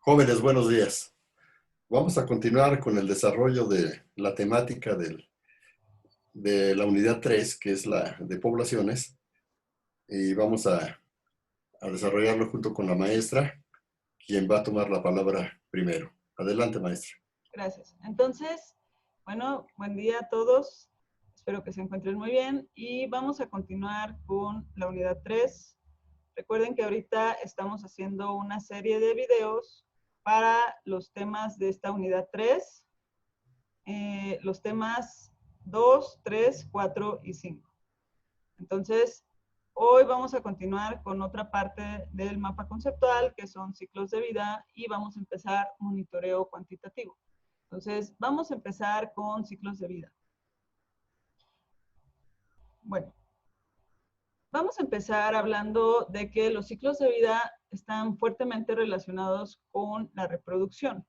Jóvenes, buenos días. Vamos a continuar con el desarrollo de la temática de la unidad 3, que es la de poblaciones, y vamos a desarrollarlo junto con la maestra, quien va a tomar la palabra primero. Adelante, maestra. Gracias. Entonces, bueno, buen día a todos. Espero que se encuentren muy bien y vamos a continuar con la unidad 3. Recuerden que ahorita estamos haciendo una serie de videos para los temas de esta unidad 3, los temas 2, 3, 4 y 5. Entonces, hoy vamos a continuar con otra parte del mapa conceptual, que son ciclos de vida, y vamos a empezar monitoreo cuantitativo. Entonces, vamos a empezar con ciclos de vida. Bueno, vamos a empezar hablando de que los ciclos de vida están fuertemente relacionados con la reproducción.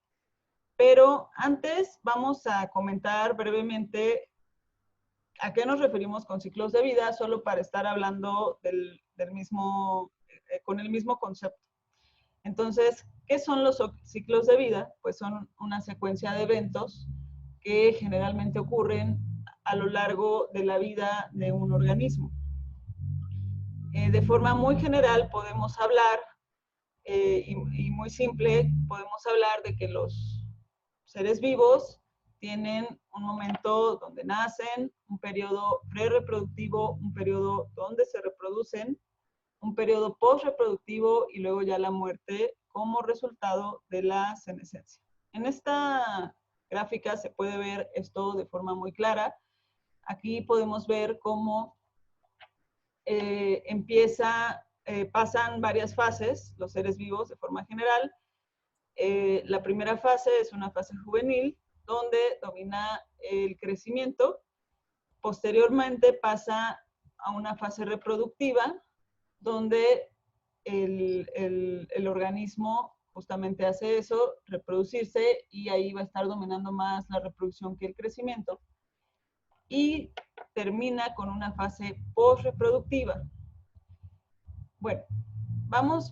Pero antes vamos a comentar brevemente a qué nos referimos con ciclos de vida, solo para estar hablando con el mismo concepto. Entonces, ¿qué son los ciclos de vida? Pues son una secuencia de eventos que generalmente ocurren a lo largo de la vida de un organismo. De forma muy general podemos hablar, y muy simple, podemos hablar de que los seres vivos tienen un momento donde nacen, un periodo prerreproductivo, un periodo donde se reproducen, un periodo postreproductivo y luego ya la muerte como resultado de la senescencia. En esta gráfica se puede ver esto de forma muy clara. Aquí podemos ver cómo pasan varias fases, los seres vivos de forma general. La primera fase es una fase juvenil, donde domina el crecimiento. Posteriormente pasa a una fase reproductiva, donde el organismo justamente hace eso, reproducirse, y ahí va a estar dominando más la reproducción que el crecimiento. Y termina con una fase postreproductiva. Bueno,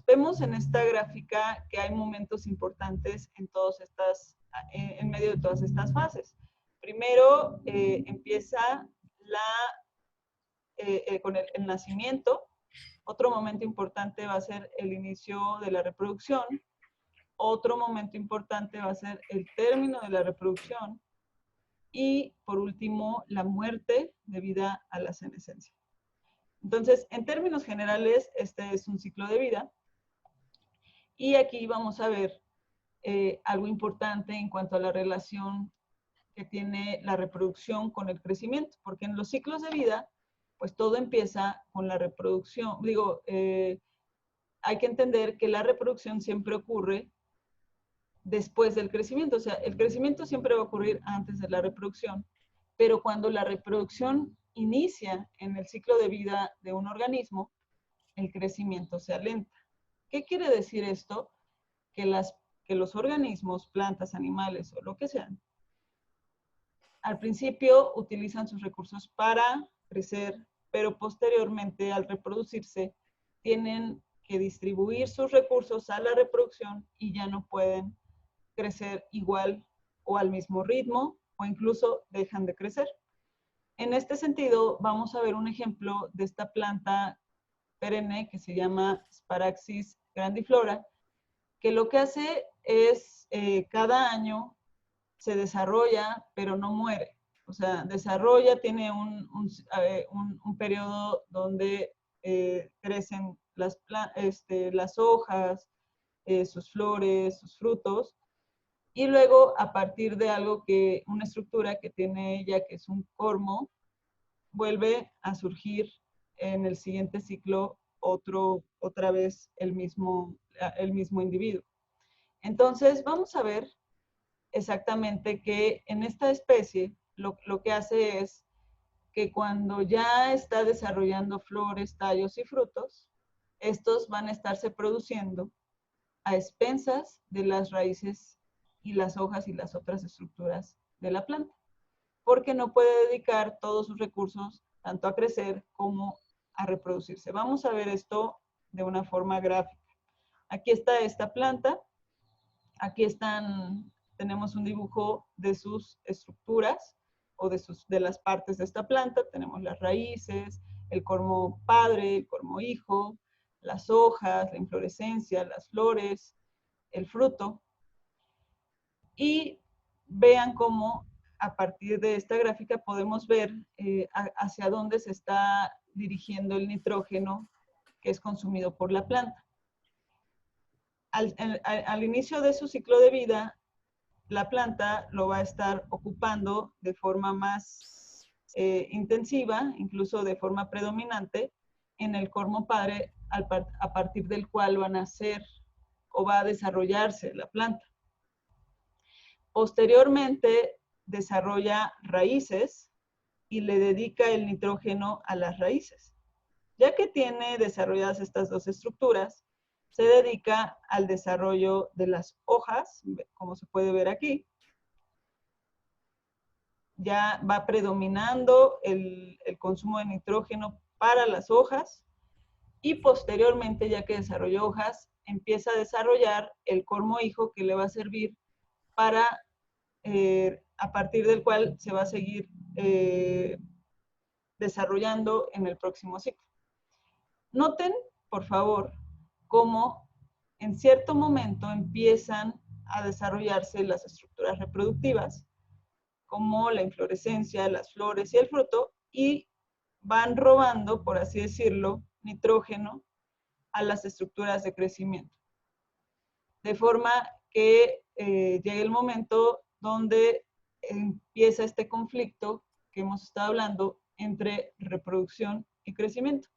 vemos en esta gráfica que hay momentos importantes en medio de todas estas fases. Primero empieza con el nacimiento. Otro momento importante va a ser el inicio de la reproducción. Otro momento importante va a ser el término de la reproducción. Y por último, la muerte debido a la senescencia. Entonces, en términos generales, este es un ciclo de vida. Y aquí vamos a ver algo importante en cuanto a la relación que tiene la reproducción con el crecimiento, porque en los ciclos de vida, pues todo empieza con la reproducción. Hay que entender que la reproducción siempre ocurre después del crecimiento, o sea, el crecimiento siempre va a ocurrir antes de la reproducción, pero cuando la reproducción inicia en el ciclo de vida de un organismo, el crecimiento se alenta. ¿Qué quiere decir esto? Que los organismos, plantas, animales o lo que sean, al principio utilizan sus recursos para crecer, pero posteriormente al reproducirse tienen que distribuir sus recursos a la reproducción y ya no pueden crecer igual o al mismo ritmo, o incluso dejan de crecer. En este sentido, vamos a ver un ejemplo de esta planta perenne que se llama Sparaxis grandiflora, que lo que hace es cada año se desarrolla, pero no muere. O sea, desarrolla, tiene un periodo donde crecen las hojas, sus flores, sus frutos, y luego a partir de una estructura que tiene ella, que es un cormo, vuelve a surgir en el siguiente ciclo otra vez el mismo individuo. Entonces, vamos a ver exactamente que en esta especie lo que hace es que cuando ya está desarrollando flores, tallos y frutos, estos van a estarse produciendo a expensas de las raíces y las hojas y las otras estructuras de la planta, porque no puede dedicar todos sus recursos tanto a crecer como a reproducirse. Vamos a ver esto de una forma gráfica. Aquí está esta planta. Aquí tenemos un dibujo de sus estructuras o de las partes de esta planta. Tenemos las raíces, el cormo padre, el cormo hijo, las hojas, la inflorescencia, las flores, el fruto. Y vean cómo a partir de esta gráfica podemos ver hacia dónde se está dirigiendo el nitrógeno que es consumido por la planta. Al inicio de su ciclo de vida, la planta lo va a estar ocupando de forma más intensiva, incluso de forma predominante, en el cormo padre, a partir del cual va a nacer o va a desarrollarse la planta. Posteriormente, desarrolla raíces y le dedica el nitrógeno a las raíces. Ya que tiene desarrolladas estas dos estructuras, se dedica al desarrollo de las hojas, como se puede ver aquí. Ya va predominando el consumo de nitrógeno para las hojas y posteriormente, ya que desarrolló hojas, empieza a desarrollar el cormo hijo que le va a servir para, a partir del cual se va a seguir desarrollando en el próximo ciclo. Noten, por favor, cómo en cierto momento empiezan a desarrollarse las estructuras reproductivas, como la inflorescencia, las flores y el fruto, y van robando, por así decirlo, nitrógeno a las estructuras de crecimiento. De forma que llegue el momento donde empieza este conflicto que hemos estado hablando entre reproducción y crecimiento.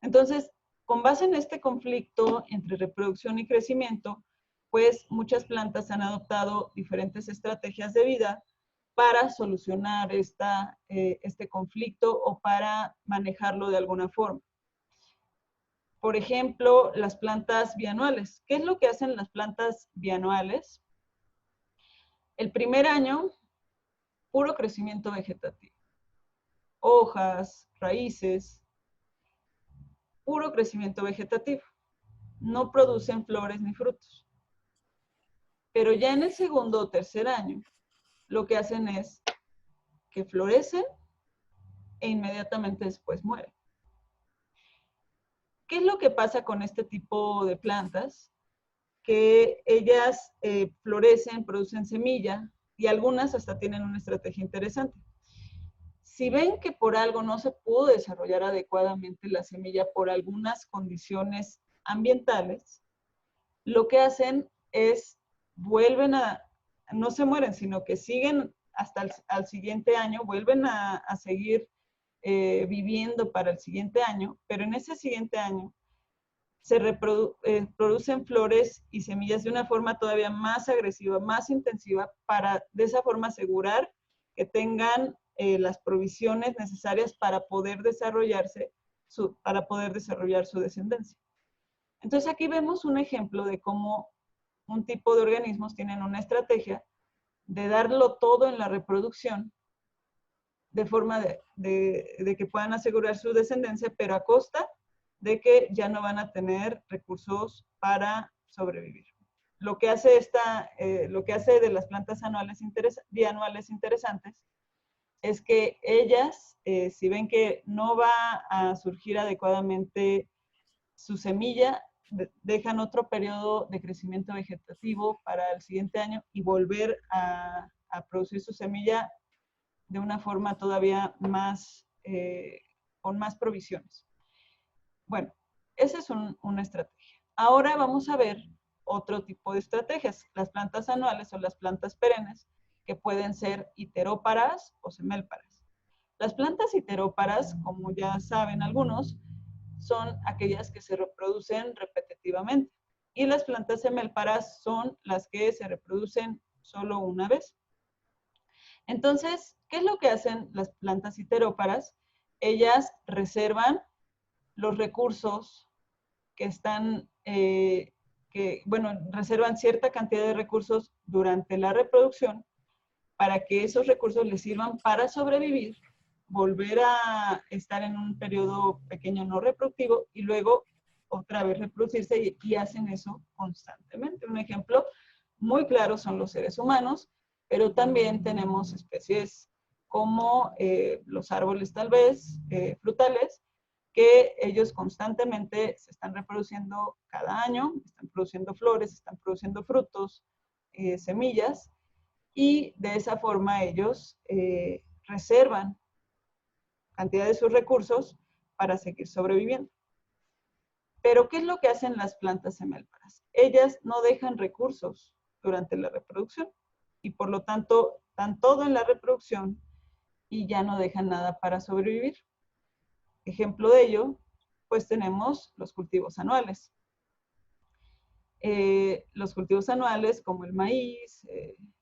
Entonces, con base en este conflicto entre reproducción y crecimiento, pues muchas plantas han adoptado diferentes estrategias de vida para solucionar este conflicto o para manejarlo de alguna forma. Por ejemplo, las plantas bianuales. ¿Qué es lo que hacen las plantas bianuales? El primer año, puro crecimiento vegetativo. Hojas, raíces, puro crecimiento vegetativo. No producen flores ni frutos. Pero ya en el segundo o tercer año, lo que hacen es que florecen e inmediatamente después mueren. ¿Qué es lo que pasa con este tipo de plantas? Que ellas florecen, producen semilla y algunas hasta tienen una estrategia interesante. Si ven que por algo no se pudo desarrollar adecuadamente la semilla por algunas condiciones ambientales, lo que hacen es no se mueren, sino que siguen hasta el siguiente año, vuelven a seguir viviendo para el siguiente año, pero en ese siguiente año se producen flores y semillas de una forma todavía más agresiva, más intensiva, para de esa forma asegurar que tengan las provisiones necesarias para poder desarrollar su descendencia. Entonces aquí vemos un ejemplo de cómo un tipo de organismos tienen una estrategia de darlo todo en la reproducción, de forma de que puedan asegurar su descendencia, pero a costa de que ya no van a tener recursos para sobrevivir. Lo que hace de las plantas bianuales interesantes es que ellas, si ven que no va a surgir adecuadamente su semilla, dejan otro periodo de crecimiento vegetativo para el siguiente año y volver a producir su semilla de una forma todavía más, con más provisiones. Bueno, esa es una estrategia. Ahora vamos a ver otro tipo de estrategias, las plantas anuales o las plantas perennes, que pueden ser iteróparas o semélparas. Las plantas iteróparas, como ya saben algunos, son aquellas que se reproducen repetitivamente. Y las plantas semélparas son las que se reproducen solo una vez. Entonces, ¿qué es lo que hacen las plantas iteróparas? Ellas reservan los recursos reservan cierta cantidad de recursos durante la reproducción para que esos recursos les sirvan para sobrevivir, volver a estar en un periodo pequeño no reproductivo y luego otra vez reproducirse y hacen eso constantemente. Un ejemplo, muy claros son los seres humanos, pero también tenemos especies como los árboles tal vez, frutales, que ellos constantemente se están reproduciendo cada año, están produciendo flores, están produciendo frutos, semillas, y de esa forma ellos reservan cantidad de sus recursos para seguir sobreviviendo. Pero, ¿qué es lo que hacen las plantas semélparas? Ellas no dejan recursos durante la reproducción y por lo tanto dan todo en la reproducción y ya no dejan nada para sobrevivir. Ejemplo de ello, pues tenemos los cultivos anuales. Los cultivos anuales como el maíz,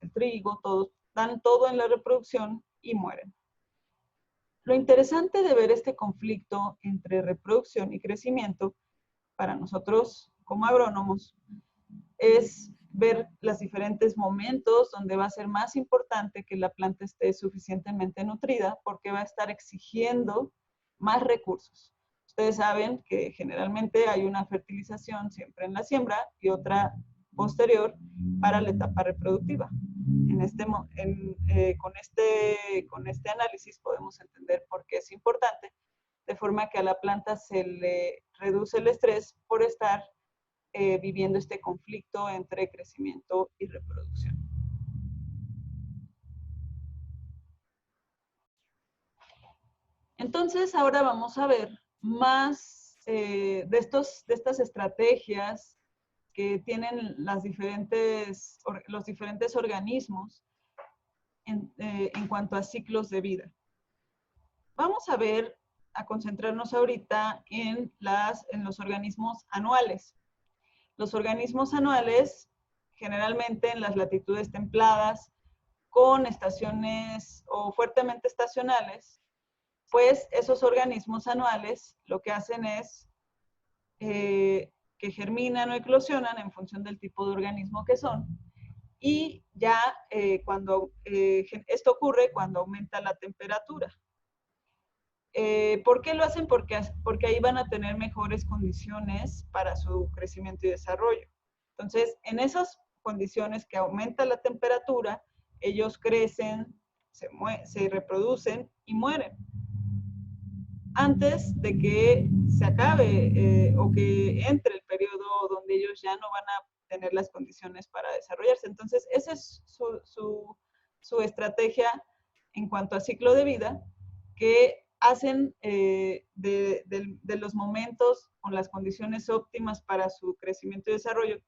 el trigo, todos dan todo en la reproducción y mueren. Lo interesante de ver este conflicto entre reproducción y crecimiento para nosotros como agrónomos es ver los diferentes momentos donde va a ser más importante que la planta esté suficientemente nutrida porque va a estar exigiendo más recursos. Ustedes saben que generalmente hay una fertilización siempre en la siembra y otra posterior para la etapa reproductiva. Con este análisis podemos entender por qué es importante, de forma que a la planta se le reduce el estrés por estar viviendo este conflicto entre crecimiento y reproducción. Entonces, ahora vamos a ver más de estas estrategias que tienen los diferentes organismos en cuanto a ciclos de vida. Vamos a concentrarnos ahorita en los organismos anuales. Los organismos anuales, generalmente en las latitudes templadas, con estaciones o fuertemente estacionales, pues esos organismos anuales lo que hacen es que germinan o eclosionan en función del tipo de organismo que son. Y ya esto ocurre cuando aumenta la temperatura. ¿Por qué lo hacen? Porque ahí van a tener mejores condiciones para su crecimiento y desarrollo. Entonces, en esas condiciones que aumenta la temperatura, ellos crecen, se reproducen y mueren. Antes de que se acabe o que entre el periodo donde ellos ya no van a tener las condiciones para desarrollarse. Entonces, esa es su estrategia en cuanto a ciclo de vida, que hacen de los momentos con las condiciones óptimas para su crecimiento y desarrollo,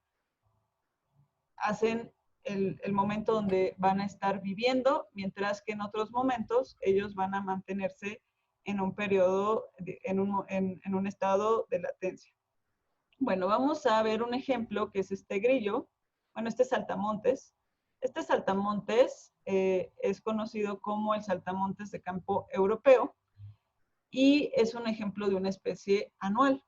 hacen el momento donde van a estar viviendo, mientras que en otros momentos ellos van a mantenerse en un periodo, en un estado de latencia. Bueno, vamos a ver un ejemplo que es este grillo, este saltamontes. Este saltamontes es conocido como el saltamontes de campo europeo y es un ejemplo de una especie anual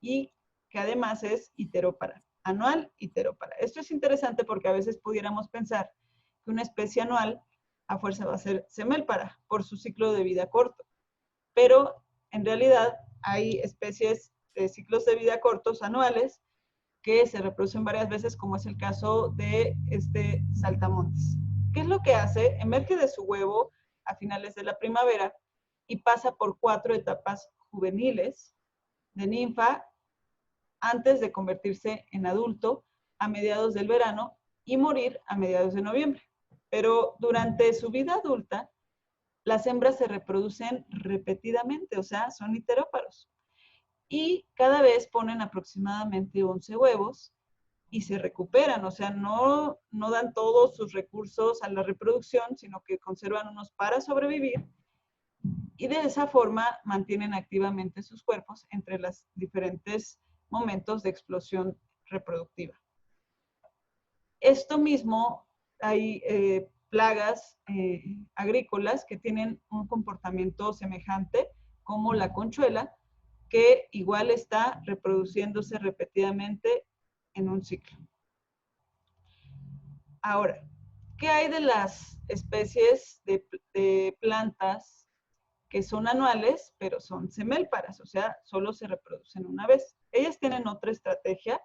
y que además es iterópara. Anual, iterópara. Esto es interesante porque a veces pudiéramos pensar que una especie anual a fuerza va a ser semélpara por su ciclo de vida corto. Pero en realidad hay especies de ciclos de vida cortos anuales que se reproducen varias veces, como es el caso de este saltamontes. ¿Qué es lo que hace? Emerge de su huevo a finales de la primavera y pasa por 4 etapas juveniles de ninfa antes de convertirse en adulto a mediados del verano y morir a mediados de noviembre. Pero durante su vida adulta, las hembras se reproducen repetidamente, o sea, son iteróparos. Y cada vez ponen aproximadamente 11 huevos y se recuperan, o sea, no dan todos sus recursos a la reproducción, sino que conservan unos para sobrevivir y de esa forma mantienen activamente sus cuerpos entre los diferentes momentos de explosión reproductiva. Esto mismo, hay plagas agrícolas que tienen un comportamiento semejante, como la conchuela, que igual está reproduciéndose repetidamente en un ciclo. Ahora, ¿qué hay de las especies de plantas que son anuales, pero son semélparas? O sea, solo se reproducen una vez. Ellas tienen otra estrategia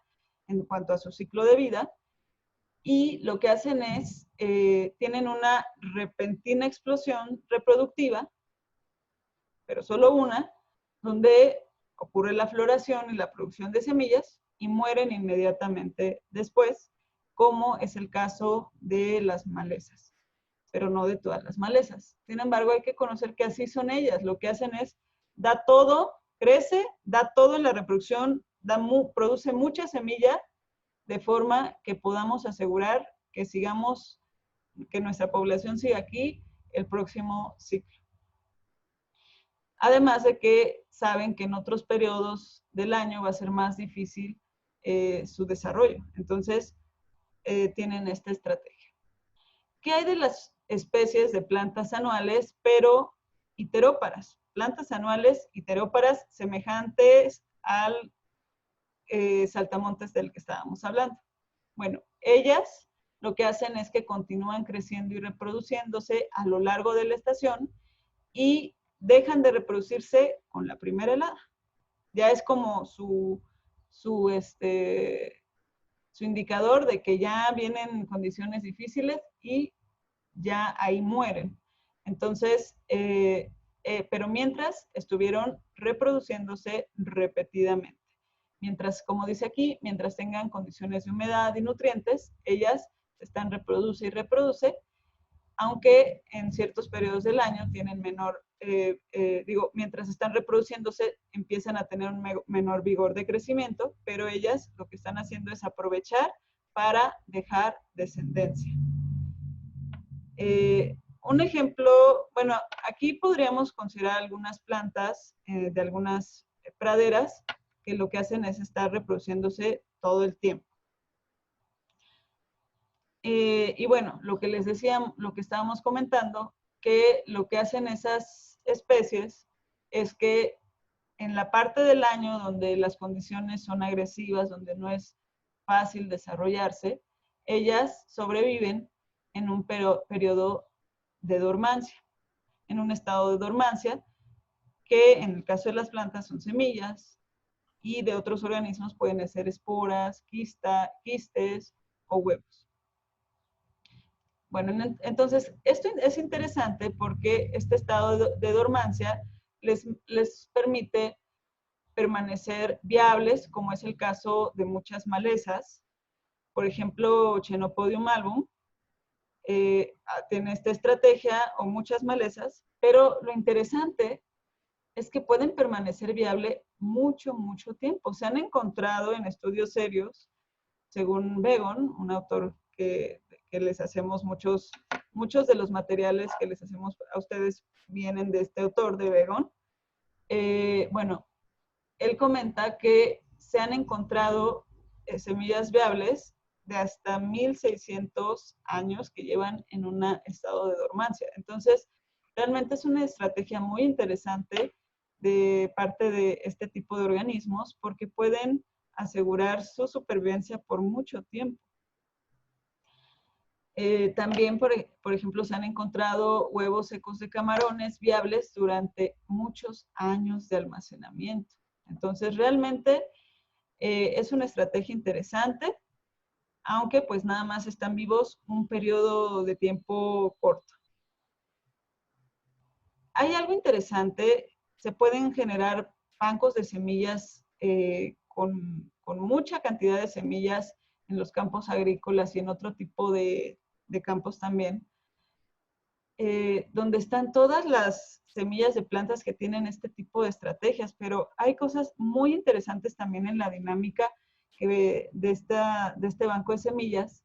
en cuanto a su ciclo de vida, y lo que hacen es, tienen una repentina explosión reproductiva, pero solo una, donde ocurre la floración y la producción de semillas y mueren inmediatamente después, como es el caso de las malezas, pero no de todas las malezas. Sin embargo, hay que conocer que así son ellas. Lo que hacen es, da todo, crece, da todo en la reproducción, produce mucha semilla, de forma que podamos asegurar que sigamos, que nuestra población siga aquí el próximo ciclo. Además de que saben que en otros periodos del año va a ser más difícil su desarrollo. Entonces, tienen esta estrategia. ¿Qué hay de las especies de plantas anuales, pero iteróparas? Plantas anuales iteróparas semejantes al saltamontes del que estábamos hablando. Bueno, ellas lo que hacen es que continúan creciendo y reproduciéndose a lo largo de la estación y dejan de reproducirse con la primera helada. Ya es como su indicador de que ya vienen condiciones difíciles y ya ahí mueren. Entonces, pero mientras estuvieron reproduciéndose repetidamente. Mientras, como dice aquí, mientras tengan condiciones de humedad y nutrientes, ellas están reproduce y reproduce, aunque en ciertos periodos del año tienen menor, mientras están reproduciéndose, empiezan a tener un menor vigor de crecimiento, pero ellas lo que están haciendo es aprovechar para dejar descendencia. Un ejemplo, bueno, aquí podríamos considerar algunas plantas de algunas praderas que lo que hacen es estar reproduciéndose todo el tiempo. Y bueno, lo que les decía, lo que estábamos comentando, que lo que hacen esas especies es que en la parte del año donde las condiciones son agresivas, donde no es fácil desarrollarse, ellas sobreviven en un periodo de dormancia, en un estado de dormancia, que en el caso de las plantas son semillas y de otros organismos pueden ser esporas, quistes o huevos. Bueno, entonces, esto es interesante porque este estado de dormancia les permite permanecer viables, como es el caso de muchas malezas. Por ejemplo, Chenopodium album tiene esta estrategia, o muchas malezas, pero lo interesante es que pueden permanecer viable mucho, mucho tiempo. Se han encontrado en estudios serios, según Begon, un autor que les hacemos muchos de los materiales que les hacemos a ustedes vienen de este autor de Begon. Bueno, él comenta que se han encontrado semillas viables de hasta 1600 años que llevan en un estado de dormancia. Entonces, realmente es una estrategia muy interesante de parte de este tipo de organismos porque pueden asegurar su supervivencia por mucho tiempo. También, por ejemplo, se han encontrado huevos secos de camarones viables durante muchos años de almacenamiento. Entonces, realmente es una estrategia interesante, aunque pues nada más están vivos un periodo de tiempo corto. Hay algo interesante, se pueden generar bancos de semillas con mucha cantidad de semillas en los campos agrícolas y en otro tipo de campos también, donde están todas las semillas de plantas que tienen este tipo de estrategias, pero hay cosas muy interesantes también en la dinámica de este banco de semillas,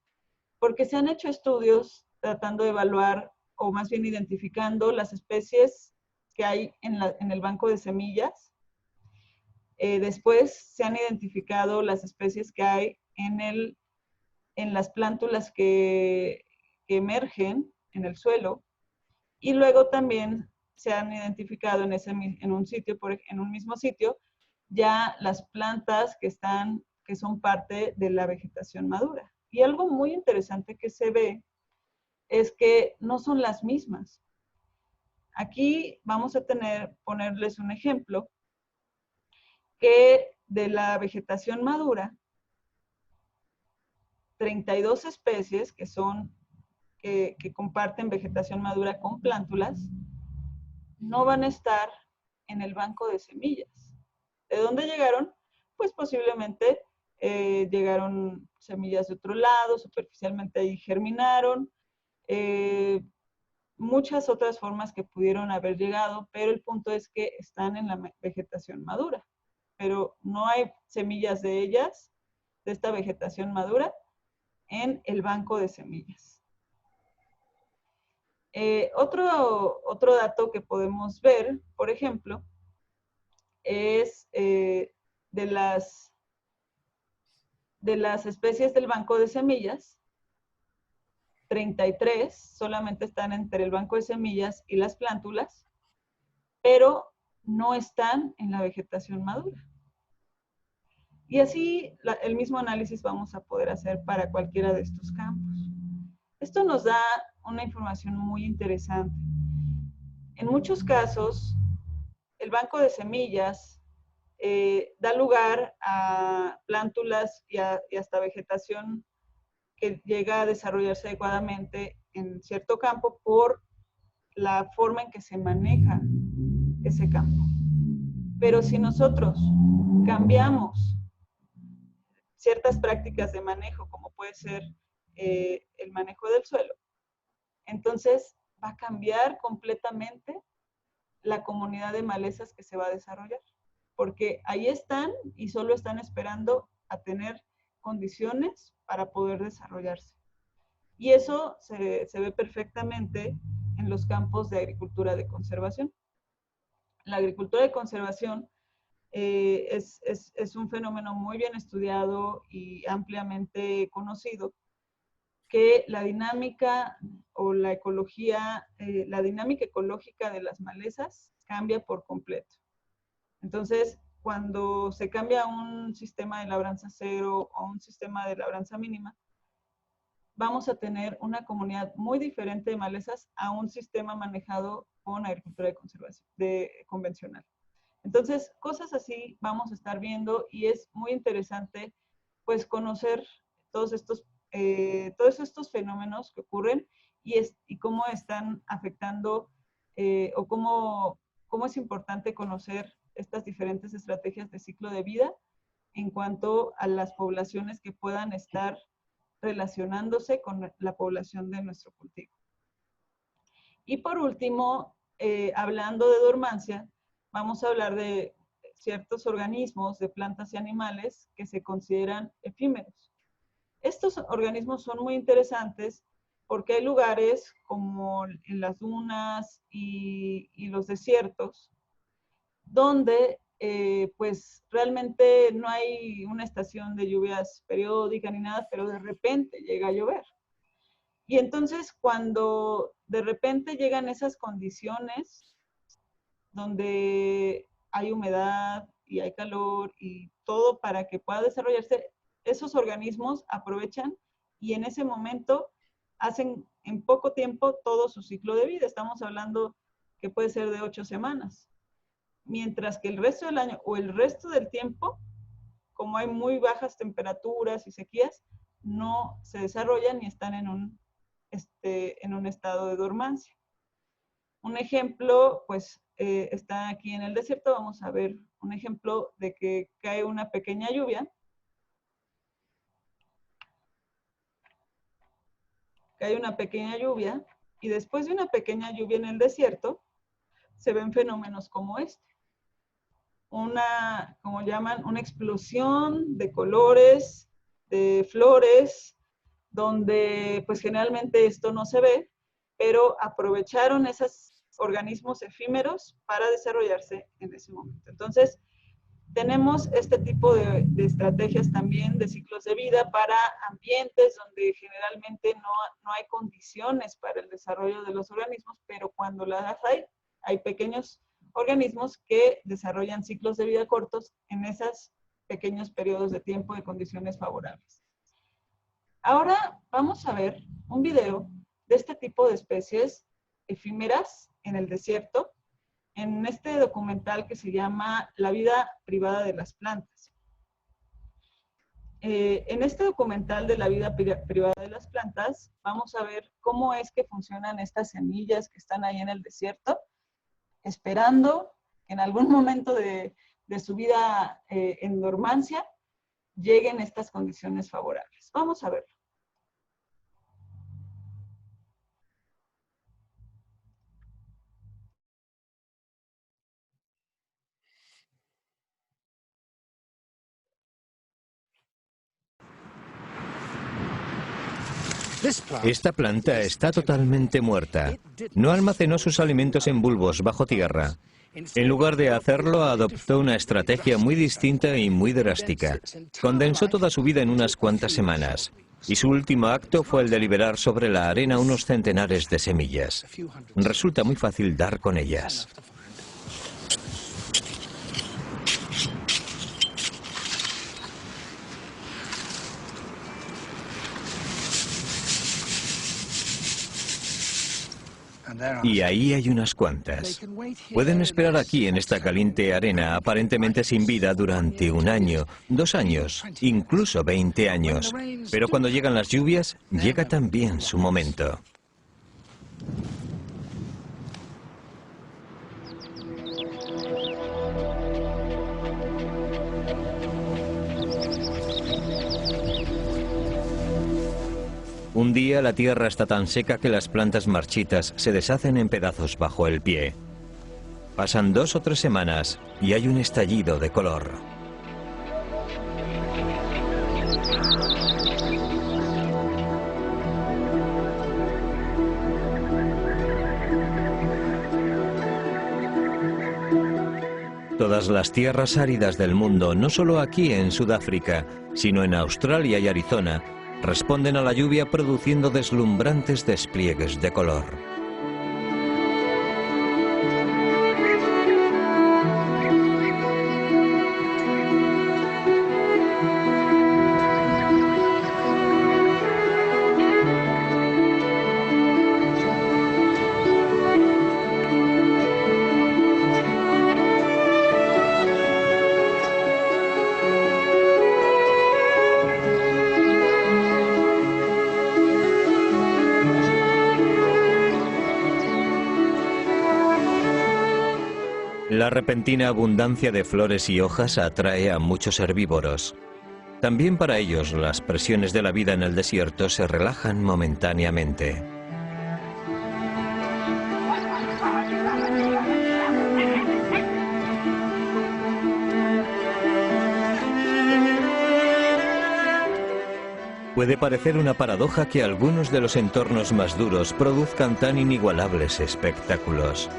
porque se han hecho estudios tratando de evaluar, o más bien identificando las especies que hay en el banco de semillas. Después se han identificado las especies que hay en las plántulas que emergen en el suelo, y luego también se han identificado en un mismo sitio, ya las plantas que son parte de la vegetación madura. Y algo muy interesante que se ve es que no son las mismas. Aquí vamos a ponerles un ejemplo, que de la vegetación madura 32 especies que comparten vegetación madura con plántulas, no van a estar en el banco de semillas. ¿De dónde llegaron? Pues posiblemente llegaron semillas de otro lado, superficialmente ahí germinaron, muchas otras formas que pudieron haber llegado, pero el punto es que están en la vegetación madura. Pero no hay semillas de ellas, de esta vegetación madura, en el banco de semillas. Otro dato que podemos ver, por ejemplo, es de las especies del banco de semillas, 33 solamente están entre el banco de semillas y las plántulas, pero no están en la vegetación madura. Y así el mismo análisis vamos a poder hacer para cualquiera de estos campos. Esto nos da una información muy interesante. En muchos casos, el banco de semillas da lugar a plántulas y hasta vegetación que llega a desarrollarse adecuadamente en cierto campo por la forma en que se maneja ese campo. Pero si nosotros cambiamos ciertas prácticas de manejo, como puede ser el manejo del suelo, entonces va a cambiar completamente la comunidad de malezas que se va a desarrollar, porque ahí están y solo están esperando a tener condiciones para poder desarrollarse. Y eso se ve perfectamente en los campos de agricultura de conservación. La agricultura de conservación es un fenómeno muy bien estudiado y ampliamente conocido, que la dinámica o la ecología, la dinámica ecológica de las malezas cambia por completo. Entonces, cuando se cambia un sistema de labranza cero o un sistema de labranza mínima, vamos a tener una comunidad muy diferente de malezas a un sistema manejado con agricultura de conservación, convencional. Entonces, cosas así vamos a estar viendo y es muy interesante pues conocer todos estos fenómenos que ocurren y cómo están afectando o cómo es importante conocer estas diferentes estrategias de ciclo de vida en cuanto a las poblaciones que puedan estar relacionándose con la población de nuestro cultivo. Y por último, hablando de dormancia, vamos a hablar de ciertos organismos de plantas y animales que se consideran efímeros. Estos organismos son muy interesantes porque hay lugares como en las dunas y los desiertos donde pues realmente no hay una estación de lluvias periódica ni nada, pero de repente llega a llover. Y entonces cuando de repente llegan esas condiciones donde hay humedad y hay calor y todo para que pueda desarrollarse, esos organismos aprovechan y en ese momento hacen en poco tiempo todo su ciclo de vida. Estamos hablando que puede ser de 8 semanas. Mientras que el resto del año o el resto del tiempo, como hay muy bajas temperaturas y sequías, no se desarrollan ni están en un estado de dormancia. Un ejemplo, pues, está aquí en el desierto. Vamos a ver un ejemplo de que cae una pequeña lluvia. Cae una pequeña lluvia y después de una pequeña lluvia en el desierto, se ven fenómenos como este. Como llaman, una explosión de colores, de flores, donde pues generalmente esto no se ve, pero aprovecharon esos organismos efímeros para desarrollarse en ese momento. Entonces, tenemos este tipo de estrategias también de ciclos de vida para ambientes donde generalmente no hay condiciones para el desarrollo de los organismos, pero cuando las hay pequeños organismos que desarrollan ciclos de vida cortos en esos pequeños periodos de tiempo de condiciones favorables. Ahora vamos a ver un video de este tipo de especies efímeras en el desierto, en este documental que se llama La vida privada de las plantas. En este documental de la vida privada de las plantas, vamos a ver cómo es que funcionan estas semillas que están ahí en el desierto, esperando que en algún momento de su vida en dormancia lleguen estas condiciones favorables. Vamos a verlo. Esta planta está totalmente muerta. No almacenó sus alimentos en bulbos bajo tierra. En lugar de hacerlo, adoptó una estrategia muy distinta y muy drástica. Condensó toda su vida en unas cuantas semanas. Y su último acto fue el de liberar sobre la arena unos centenares de semillas. Resulta muy fácil dar con ellas. Y ahí hay unas cuantas. Pueden esperar aquí en esta caliente arena, aparentemente sin vida, durante 1 año, 2 años, incluso 20 años. Pero cuando llegan las lluvias, llega también su momento. Un día la tierra está tan seca que las plantas marchitas se deshacen en pedazos bajo el pie. Pasan 2 o 3 semanas y hay un estallido de color. Todas las tierras áridas del mundo, no solo aquí en Sudáfrica, sino en Australia y Arizona, responden a la lluvia produciendo deslumbrantes despliegues de color. La repentina abundancia de flores y hojas atrae a muchos herbívoros. También para ellos las presiones de la vida en el desierto se relajan momentáneamente. Puede parecer una paradoja que algunos de los entornos más duros produzcan tan inigualables espectáculos.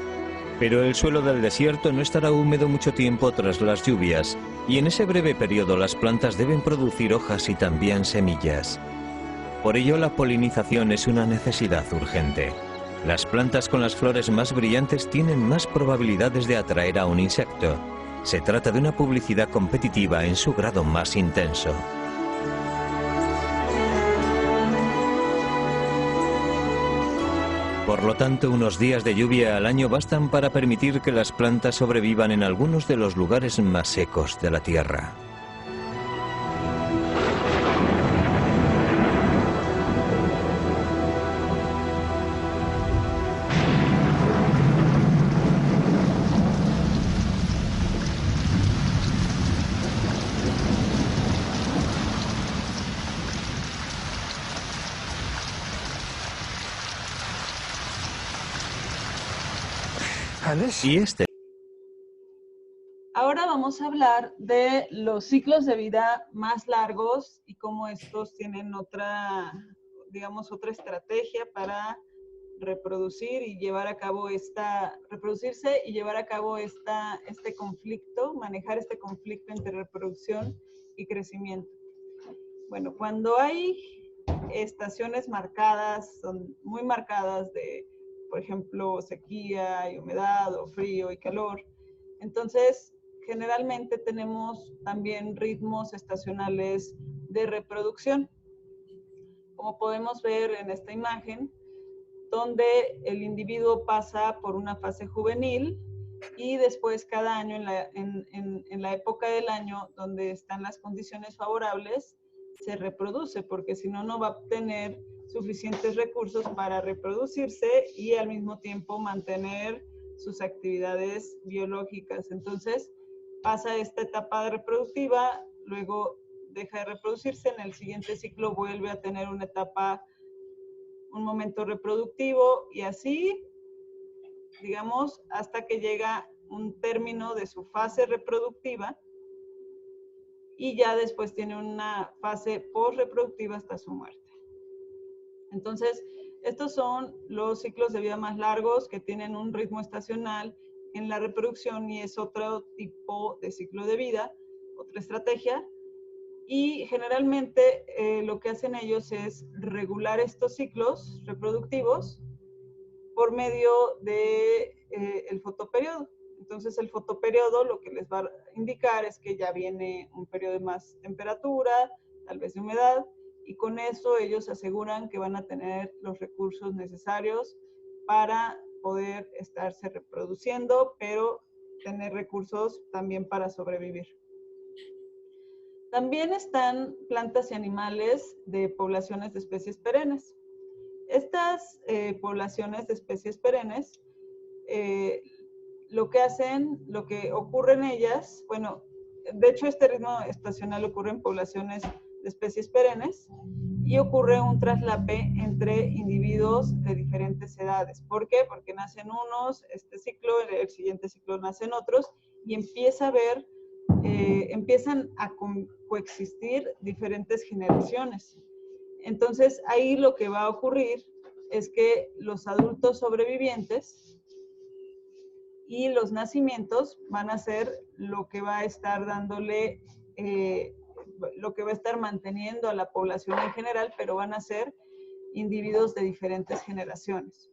Pero el suelo del desierto no estará húmedo mucho tiempo tras las lluvias, y en ese breve periodo las plantas deben producir hojas y también semillas. Por ello la polinización es una necesidad urgente. Las plantas con las flores más brillantes tienen más probabilidades de atraer a un insecto. Se trata de una publicidad competitiva en su grado más intenso. Por lo tanto, unos días de lluvia al año bastan para permitir que las plantas sobrevivan en algunos de los lugares más secos de la Tierra. Y este Ahora vamos a hablar de los ciclos de vida más largos y cómo estos tienen otra, digamos, otra estrategia para reproducir y llevar a cabo reproducirse y llevar a cabo este conflicto, manejar este conflicto entre reproducción y crecimiento. Bueno, cuando hay estaciones marcadas, son muy marcadas de, por ejemplo, sequía y humedad o frío y calor, entonces generalmente tenemos también ritmos estacionales de reproducción. Como podemos ver en esta imagen, donde el individuo pasa por una fase juvenil y después cada año en la época del año donde están las condiciones favorables, se reproduce, porque si no, no va a obtener suficientes recursos para reproducirse y al mismo tiempo mantener sus actividades biológicas. Entonces, pasa esta etapa reproductiva, luego deja de reproducirse, en el siguiente ciclo vuelve a tener una etapa, un momento reproductivo y así, digamos, hasta que llega un término de su fase reproductiva y ya después tiene una fase posreproductiva hasta su muerte. Entonces, estos son los ciclos de vida más largos que tienen un ritmo estacional en la reproducción y es otro tipo de ciclo de vida, otra estrategia. Y generalmente lo que hacen ellos es regular estos ciclos reproductivos por medio de el fotoperiodo. Entonces el fotoperiodo lo que les va a indicar es que ya viene un periodo de más temperatura, tal vez de humedad, y con eso ellos aseguran que van a tener los recursos necesarios para poder estarse reproduciendo, pero tener recursos también para sobrevivir. También están plantas y animales de poblaciones de especies perennes. Estas poblaciones de especies perennes, lo que hacen, lo que ocurre en ellas, bueno, de hecho este ritmo estacional ocurre en poblaciones de especies perennes y ocurre un traslape entre individuos de diferentes edades. ¿Por qué? Porque nacen unos, este ciclo, el siguiente ciclo nacen otros y empieza a haber, empiezan a coexistir diferentes generaciones. Entonces, ahí lo que va a ocurrir es que los adultos sobrevivientes y los nacimientos van a ser lo que va a estar dándole, lo que va a estar manteniendo a la población en general, pero van a ser individuos de diferentes generaciones.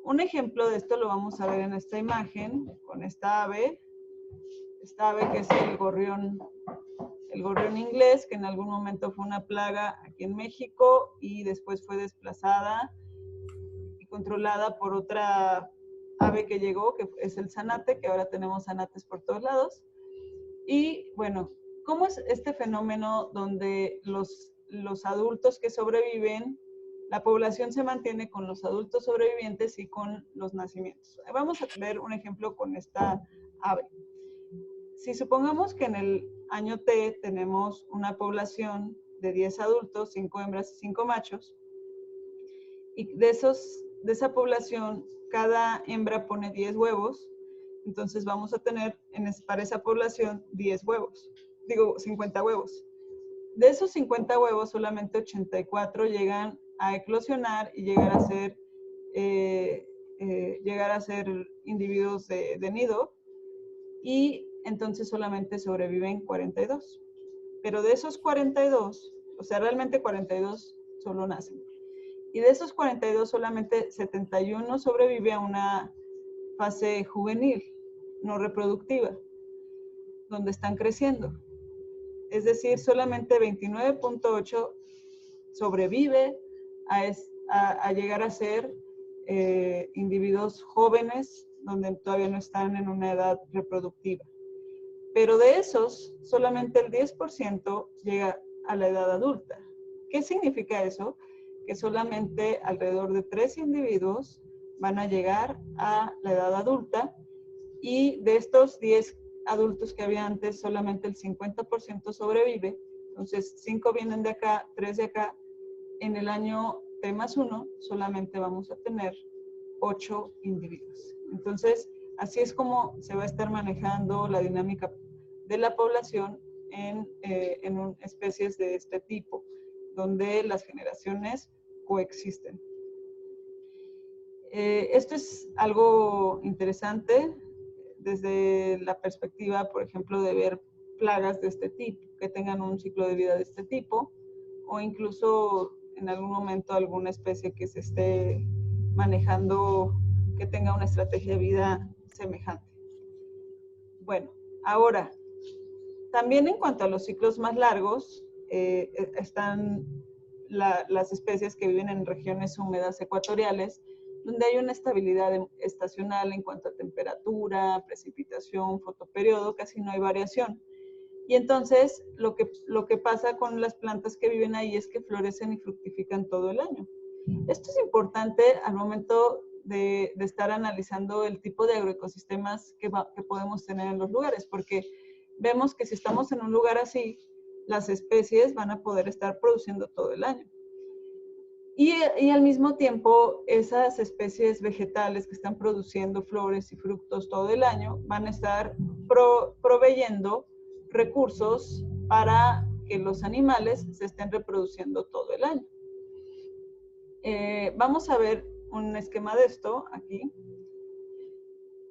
Un ejemplo de esto lo vamos a ver en esta imagen, con esta ave que es el gorrión inglés, que en algún momento fue una plaga aquí en México y después fue desplazada y controlada por otra ave que llegó, que es el zanate, que ahora tenemos zanates por todos lados. Y bueno, ¿cómo es este fenómeno donde los adultos que sobreviven, la población se mantiene con los adultos sobrevivientes y con los nacimientos? Vamos a ver un ejemplo con esta ave. Si supongamos que en el año T tenemos una población de 10 adultos, 5 hembras y 5 machos, y de esa población cada hembra pone 10 huevos, entonces vamos a tener para esa población 10 huevos, digo 50 huevos. De esos 50 huevos solamente 84 llegan a eclosionar y llegar a ser individuos de nido, y entonces solamente sobreviven 42. Pero de esos 42, o sea, realmente 42 solo nacen. Y de esos 42, solamente 71 sobrevive a una fase juvenil, no reproductiva, donde están creciendo. Es decir, solamente 29.8 sobrevive a llegar a ser individuos jóvenes, donde todavía no están en una edad reproductiva. Pero de esos, solamente el 10% llega a la edad adulta. ¿Qué significa eso? Que solamente alrededor de 3 individuos van a llegar a la edad adulta, y de estos 10 adultos que había antes, solamente el 50% sobrevive. Entonces, 5 vienen de acá, 3 de acá. En el año T+1 solamente vamos a tener 8 individuos. Entonces, así es como se va a estar manejando la dinámica de la población en especies de este tipo, donde las generaciones coexisten. Esto es algo interesante desde la perspectiva, por ejemplo, de ver plagas de este tipo, que tengan un ciclo de vida de este tipo, o incluso en algún momento alguna especie que se esté manejando, que tenga una estrategia de vida semejante. Bueno, ahora, también en cuanto a los ciclos más largos, están las especies que viven en regiones húmedas ecuatoriales, donde hay una estabilidad estacional en cuanto a temperatura, precipitación, fotoperiodo, casi no hay variación. Y entonces lo que pasa con las plantas que viven ahí es que florecen y fructifican todo el año. Esto es importante al momento de estar analizando el tipo de agroecosistemas que podemos tener en los lugares, porque vemos que si estamos en un lugar así, las especies van a poder estar produciendo todo el año. Y al mismo tiempo, esas especies vegetales que están produciendo flores y frutos todo el año van a estar proveyendo recursos para que los animales se estén reproduciendo todo el año. Vamos a ver un esquema de esto aquí.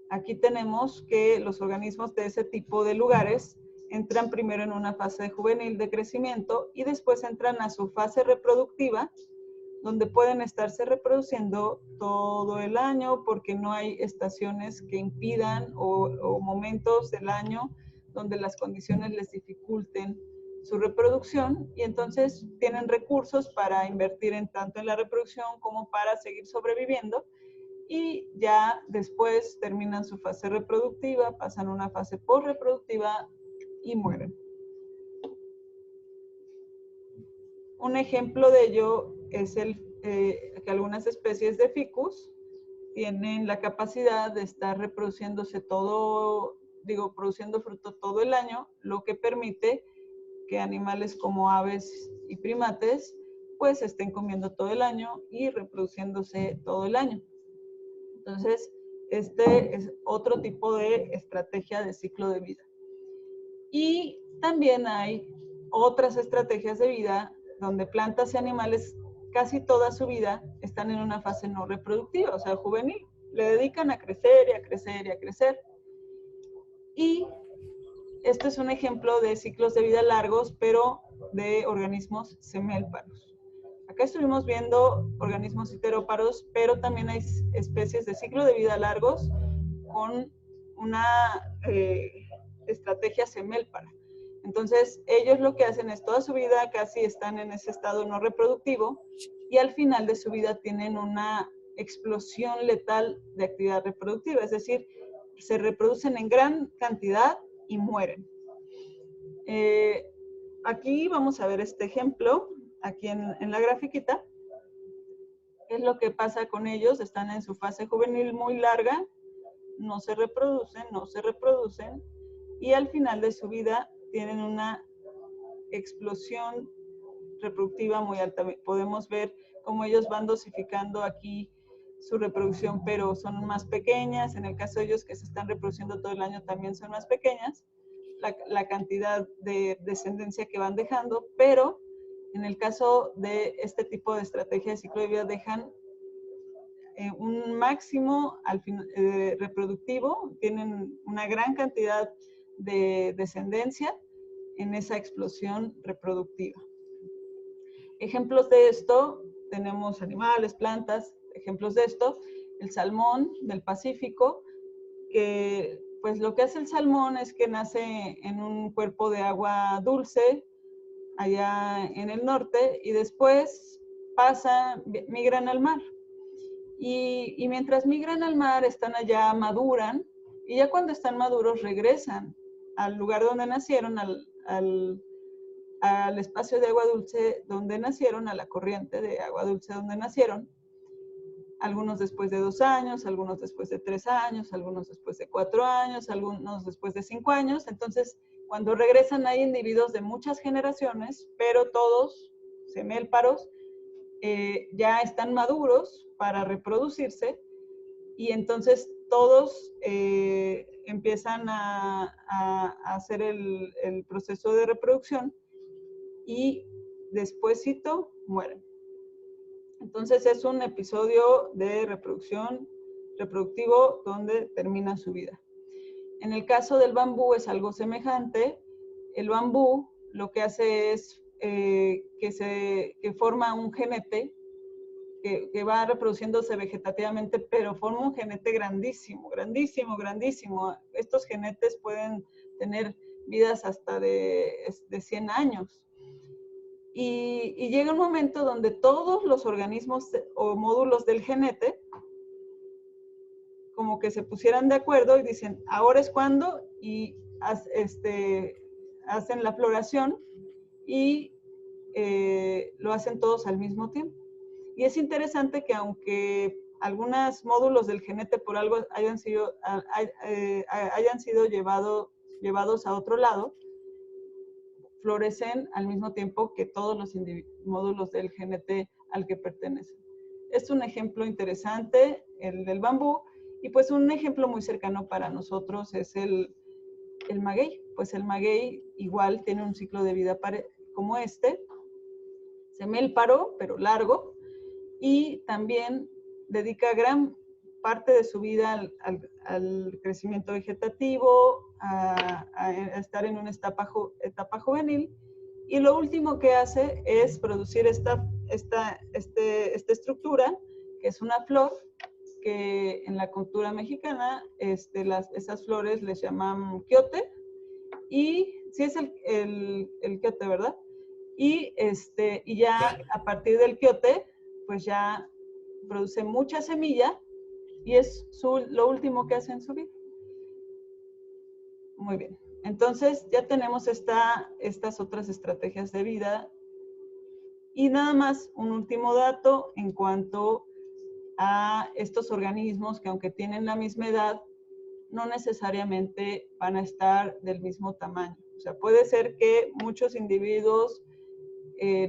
Aquí tenemos que los organismos de ese tipo de lugares entran primero en una fase juvenil de crecimiento y después entran a su fase reproductiva, donde pueden estarse reproduciendo todo el año porque no hay estaciones que impidan o momentos del año donde las condiciones les dificulten su reproducción, y entonces tienen recursos para invertir tanto en la reproducción como para seguir sobreviviendo, y ya después terminan su fase reproductiva, pasan a una fase posreproductiva y mueren. Un ejemplo de ello es que algunas especies de ficus tienen la capacidad de estar reproduciéndose produciendo fruto todo el año, lo que permite que animales como aves y primates pues estén comiendo todo el año y reproduciéndose todo el año. Entonces, este es otro tipo de estrategia de ciclo de vida. Y también hay otras estrategias de vida donde plantas y animales casi toda su vida están en una fase no reproductiva, o sea, juvenil. Le dedican a crecer y a crecer y a crecer. Y esto es un ejemplo de ciclos de vida largos, pero de organismos semélparos. Acá estuvimos viendo organismos heteróparos, pero también hay especies de ciclo de vida largos con una estrategia semélpara. Entonces, ellos lo que hacen es toda su vida casi están en ese estado no reproductivo y al final de su vida tienen una explosión letal de actividad reproductiva, es decir, se reproducen en gran cantidad y mueren. Aquí vamos a ver este ejemplo, aquí en la grafiquita. ¿Qué es lo que pasa con ellos? Están en su fase juvenil muy larga, no se reproducen, y al final de su vida tienen una explosión reproductiva muy alta. Podemos ver cómo ellos van dosificando aquí su reproducción, pero son más pequeñas. En el caso de ellos que se están reproduciendo todo el año también son más pequeñas, la cantidad de descendencia que van dejando, pero en el caso de este tipo de estrategia de ciclo de vida dejan un máximo reproductivo, tienen una gran cantidad de descendencia en esa explosión reproductiva. Ejemplos de esto, tenemos animales, plantas, ejemplos de esto, el salmón del Pacífico, que pues lo que hace el salmón es que nace en un cuerpo de agua dulce, allá en el norte, y después migran al mar. Y mientras migran al mar, están allá, maduran, y ya cuando están maduros regresan al lugar donde nacieron, al espacio de agua dulce donde nacieron, a la corriente de agua dulce donde nacieron, algunos después de 2 años, algunos después de 3 años, algunos después de 4 años, algunos después de 5 años. Entonces, cuando regresan hay individuos de muchas generaciones, pero todos semélparos, ya están maduros para reproducirse, y entonces todos empiezan a hacer el proceso de reproducción y despuésito mueren. Entonces es un episodio de reproductivo donde termina su vida. En el caso del bambú es algo semejante. El bambú lo que hace es que forma un genete que va reproduciéndose vegetativamente, pero forma un genete grandísimo, grandísimo, grandísimo. Estos genetes pueden tener vidas hasta de 100 años. Y llega un momento donde todos los organismos o módulos del genete como que se pusieran de acuerdo y dicen, ahora es cuando, y hacen la floración y lo hacen todos al mismo tiempo. Y es interesante que aunque algunos módulos del genete por algo hayan sido llevados a otro lado, florecen al mismo tiempo que todos los módulos del genete al que pertenecen. Es un ejemplo interesante, el del bambú, y pues un ejemplo muy cercano para nosotros es el maguey. Pues el maguey igual tiene un ciclo de vida como este, semélparo, pero largo, y también dedica gran parte de su vida al crecimiento vegetativo, a estar en una etapa juvenil, y lo último que hace es producir esta estructura, que es una flor, que en la cultura mexicana esas flores les llaman quiote, y sí es el quiote, ¿verdad? Y ya a partir del quiote, pues ya produce mucha semilla, y es lo último que hace en su vida. Muy bien. Entonces ya tenemos estas otras estrategias de vida. Y nada más un último dato en cuanto a estos organismos que aunque tienen la misma edad, no necesariamente van a estar del mismo tamaño. O sea, puede ser que muchos individuos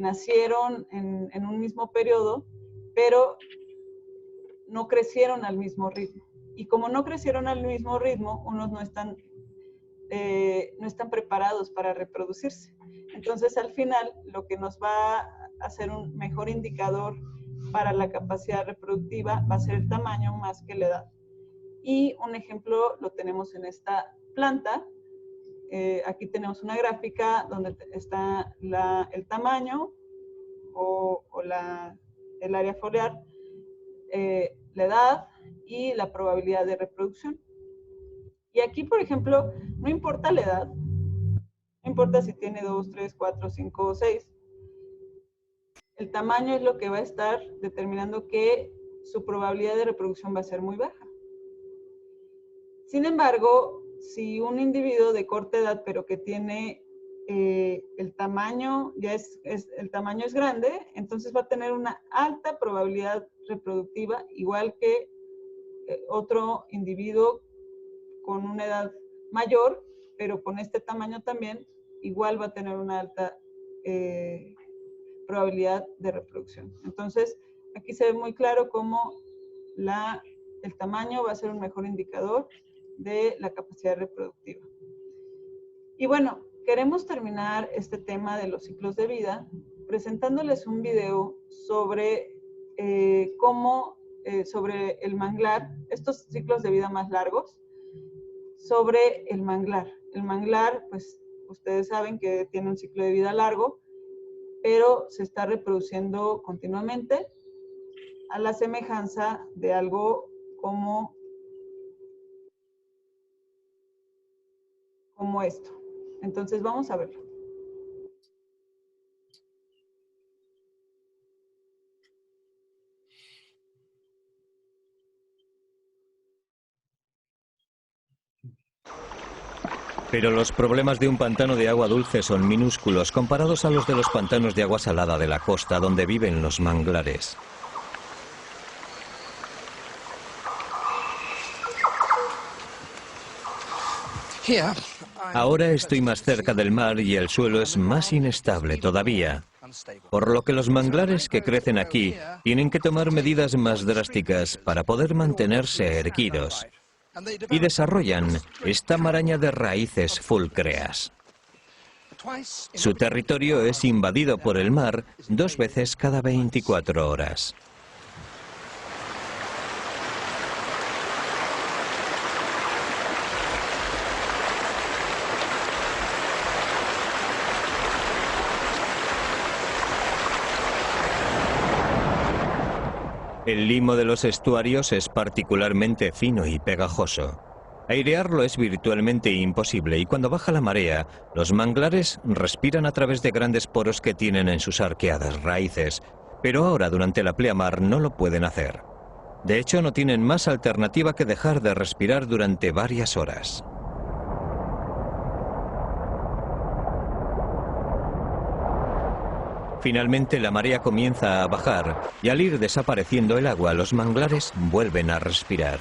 nacieron en un mismo periodo, pero no crecieron al mismo ritmo. Y como no crecieron al mismo ritmo, unos no están preparados para reproducirse. Entonces, al final, lo que nos va a hacer un mejor indicador para la capacidad reproductiva va a ser el tamaño más que la edad. Y un ejemplo lo tenemos en esta planta. Aquí tenemos una gráfica donde está el tamaño o el área foliar, la edad y la probabilidad de reproducción. Y aquí, por ejemplo, no importa la edad, no importa si tiene 2, 3, 4, 5 o 6. El tamaño es lo que va a estar determinando que su probabilidad de reproducción va a ser muy baja. Sin embargo, si un individuo de corta edad, pero que tiene el tamaño es grande, entonces va a tener una alta probabilidad reproductiva, igual que otro individuo con una edad mayor, pero con este tamaño también, igual va a tener una alta probabilidad de reproducción. Entonces, aquí se ve muy claro cómo el tamaño va a ser un mejor indicador de la capacidad reproductiva. Y bueno, queremos terminar este tema de los ciclos de vida presentándoles un video sobre sobre el manglar, estos ciclos de vida más largos, sobre el manglar. El manglar, pues, ustedes saben que tiene un ciclo de vida largo, pero se está reproduciendo continuamente a la semejanza de algo como esto. Entonces, vamos a verlo. Pero los problemas de un pantano de agua dulce son minúsculos comparados a los de los pantanos de agua salada de la costa donde viven los manglares. Ahora estoy más cerca del mar y el suelo es más inestable todavía, por lo que los manglares que crecen aquí tienen que tomar medidas más drásticas para poder mantenerse erguidos. Y desarrollan esta maraña de raíces fulcreas. Su territorio es invadido por el mar 2 veces cada 24 horas. El limo de los estuarios es particularmente fino y pegajoso. Airearlo es virtualmente imposible y cuando baja la marea, los manglares respiran a través de grandes poros que tienen en sus arqueadas raíces, pero ahora durante la pleamar no lo pueden hacer. De hecho, no tienen más alternativa que dejar de respirar durante varias horas. Finalmente la marea comienza a bajar y al ir desapareciendo el agua, los manglares vuelven a respirar.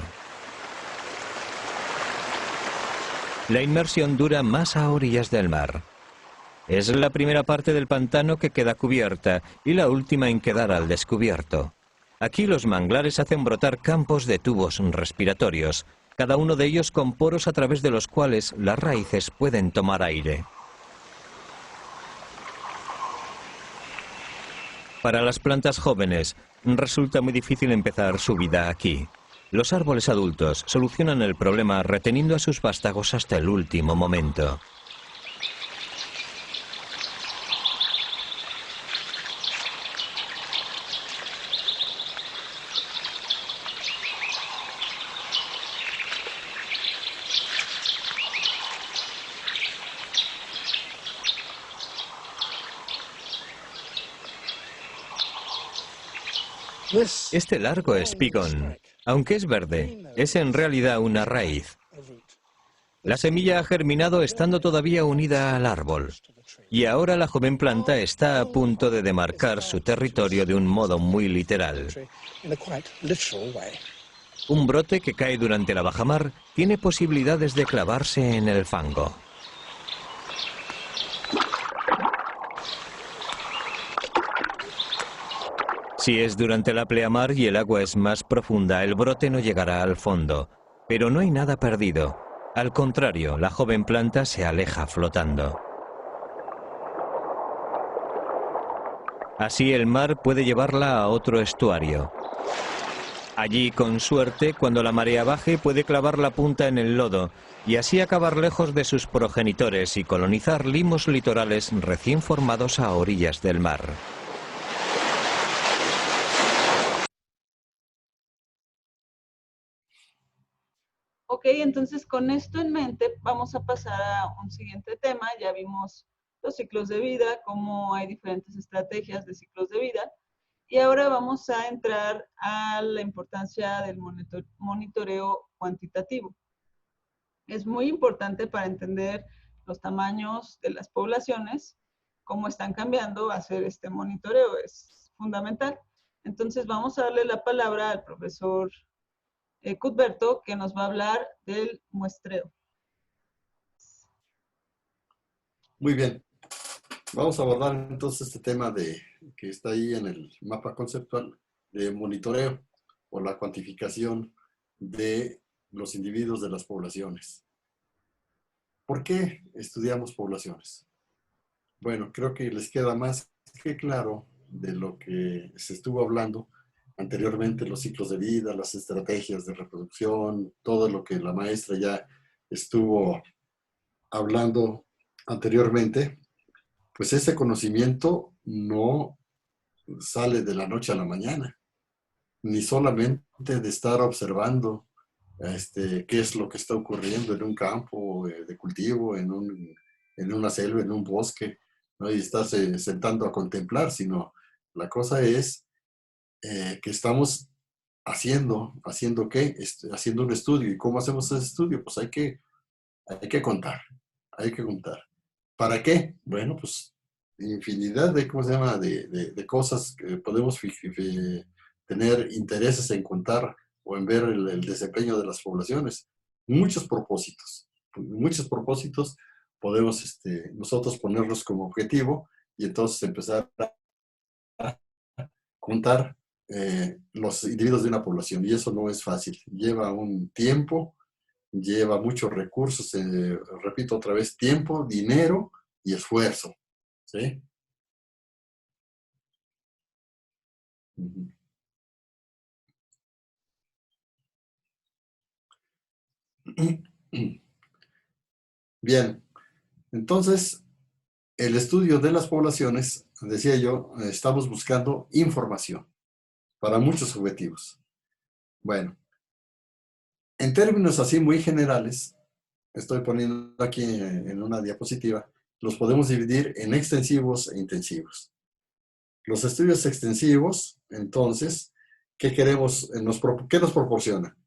La inmersión dura más a orillas del mar. Es la primera parte del pantano que queda cubierta y la última en quedar al descubierto. Aquí los manglares hacen brotar campos de tubos respiratorios, cada uno de ellos con poros a través de los cuales las raíces pueden tomar aire. Para las plantas jóvenes resulta muy difícil empezar su vida aquí. Los árboles adultos solucionan el problema reteniendo a sus vástagos hasta el último momento. Este largo espigón, aunque es verde, es en realidad una raíz. La semilla ha germinado estando todavía unida al árbol. Y ahora la joven planta está a punto de demarcar su territorio de un modo muy literal. Un brote que cae durante la bajamar tiene posibilidades de clavarse en el fango. Si es durante la pleamar y el agua es más profunda, el brote no llegará al fondo. Pero no hay nada perdido. Al contrario, la joven planta se aleja flotando. Así el mar puede llevarla a otro estuario. Allí, con suerte, cuando la marea baje, puede clavar la punta en el lodo y así acabar lejos de sus progenitores y colonizar limos litorales recién formados a orillas del mar. Ok, entonces con esto en mente vamos a pasar a un siguiente tema. Ya vimos los ciclos de vida, cómo hay diferentes estrategias de ciclos de vida. Y ahora vamos a entrar a la importancia del monitoreo cuantitativo. Es muy importante para entender los tamaños de las poblaciones, cómo están cambiando, hacer este monitoreo es fundamental. Entonces vamos a darle la palabra al profesor Cuthberto, que nos va a hablar del muestreo. Muy bien. Vamos a abordar entonces este tema que está ahí en el mapa conceptual de monitoreo o la cuantificación de los individuos de las poblaciones. ¿Por qué estudiamos poblaciones? Bueno, creo que les queda más que claro de lo que se estuvo hablando anteriormente, los ciclos de vida, las estrategias de reproducción, todo lo que la maestra ya estuvo hablando anteriormente. Pues ese conocimiento no sale de la noche a la mañana, ni solamente de estar observando qué es lo que está ocurriendo en un campo de cultivo, en una selva, en un bosque, ¿no? Y estarse sentando a contemplar, sino la cosa es que estamos haciendo ¿qué? Haciendo un estudio. ¿Y cómo hacemos ese estudio? Pues hay que contar, hay que contar. ¿Para qué? Bueno, pues infinidad de, ¿cómo se llama? De cosas que podemos tener intereses en contar o en ver el desempeño de las poblaciones. Muchos propósitos podemos nosotros ponerlos como objetivo y entonces empezar a contar los individuos de una población. Y eso no es fácil. Lleva un tiempo, lleva muchos recursos, repito otra vez, tiempo, dinero y esfuerzo. ¿Sí? Uh-huh. Bien, entonces, el estudio de las poblaciones, decía yo, estamos buscando información para muchos objetivos. Bueno, en términos así muy generales, estoy poniendo aquí en una diapositiva, los podemos dividir en extensivos e intensivos. Los estudios extensivos, entonces, ¿qué queremos? ¿Qué nos proporciona?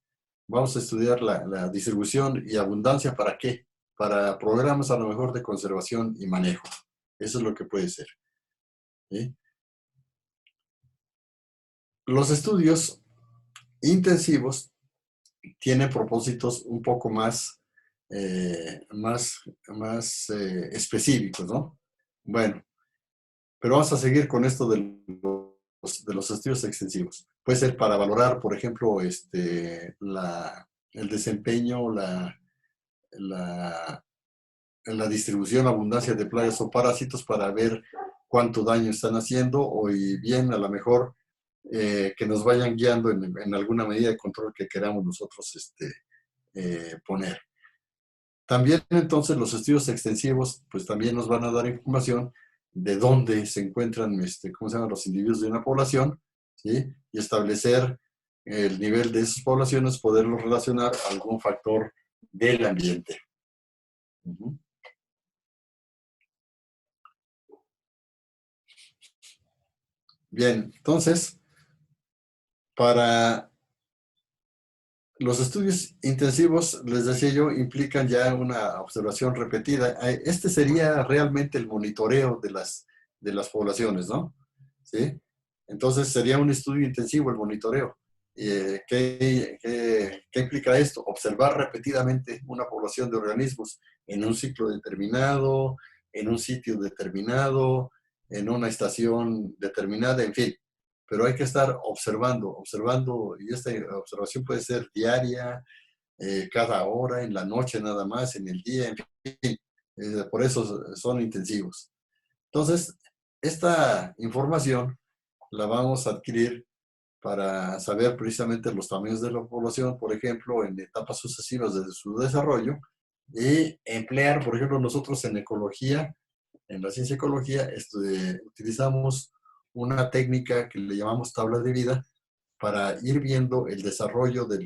Vamos a estudiar la distribución y abundancia, ¿para qué? Para programas a lo mejor de conservación y manejo. Eso es lo que puede ser. ¿Sí? Los estudios intensivos tienen propósitos un poco más, específicos, ¿no? Bueno, pero vamos a seguir con esto de los estudios extensivos. Puede ser para valorar, por ejemplo, el desempeño, la, la distribución, abundancia de plagas o parásitos para ver cuánto daño están haciendo o y bien a lo mejor que nos vayan guiando en alguna medida de control que queramos nosotros poner. También entonces los estudios extensivos pues también nos van a dar información de dónde se encuentran ¿cómo se llaman? Los individuos de una población, ¿sí? Y establecer el nivel de esas poblaciones, poderlos relacionar a algún factor del ambiente. Uh-huh. Bien, entonces, para los estudios intensivos, les decía yo, implican ya una observación repetida. Este sería realmente el monitoreo de las poblaciones, ¿no? ¿Sí? Entonces sería un estudio intensivo el monitoreo. ¿Qué implica esto? Observar repetidamente una población de organismos en un ciclo determinado, en un sitio determinado, en una estación determinada, en fin. Pero hay que estar observando, y esta observación puede ser diaria, cada hora, en la noche nada más, en el día, en fin. Por eso son intensivos. Entonces, esta información la vamos a adquirir para saber precisamente los tamaños de la población, por ejemplo, en etapas sucesivas de su desarrollo, y emplear, por ejemplo, nosotros en ecología, en la ciencia ecología, utilizamos una técnica que le llamamos tabla de vida para ir viendo el desarrollo de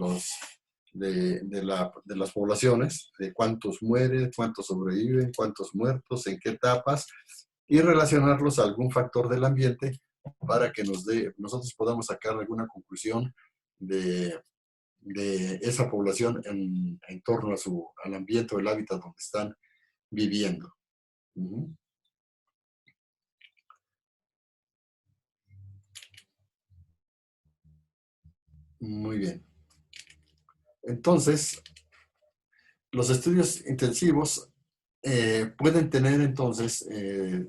las poblaciones, de cuántos mueren, cuántos sobreviven, cuántos muertos, en qué etapas, y relacionarlos a algún factor del ambiente para que nosotros podamos sacar alguna conclusión de, de esa población en torno al ambiente o el hábitat donde están viviendo. Uh-huh. Muy bien. Entonces, los estudios intensivos pueden tener entonces,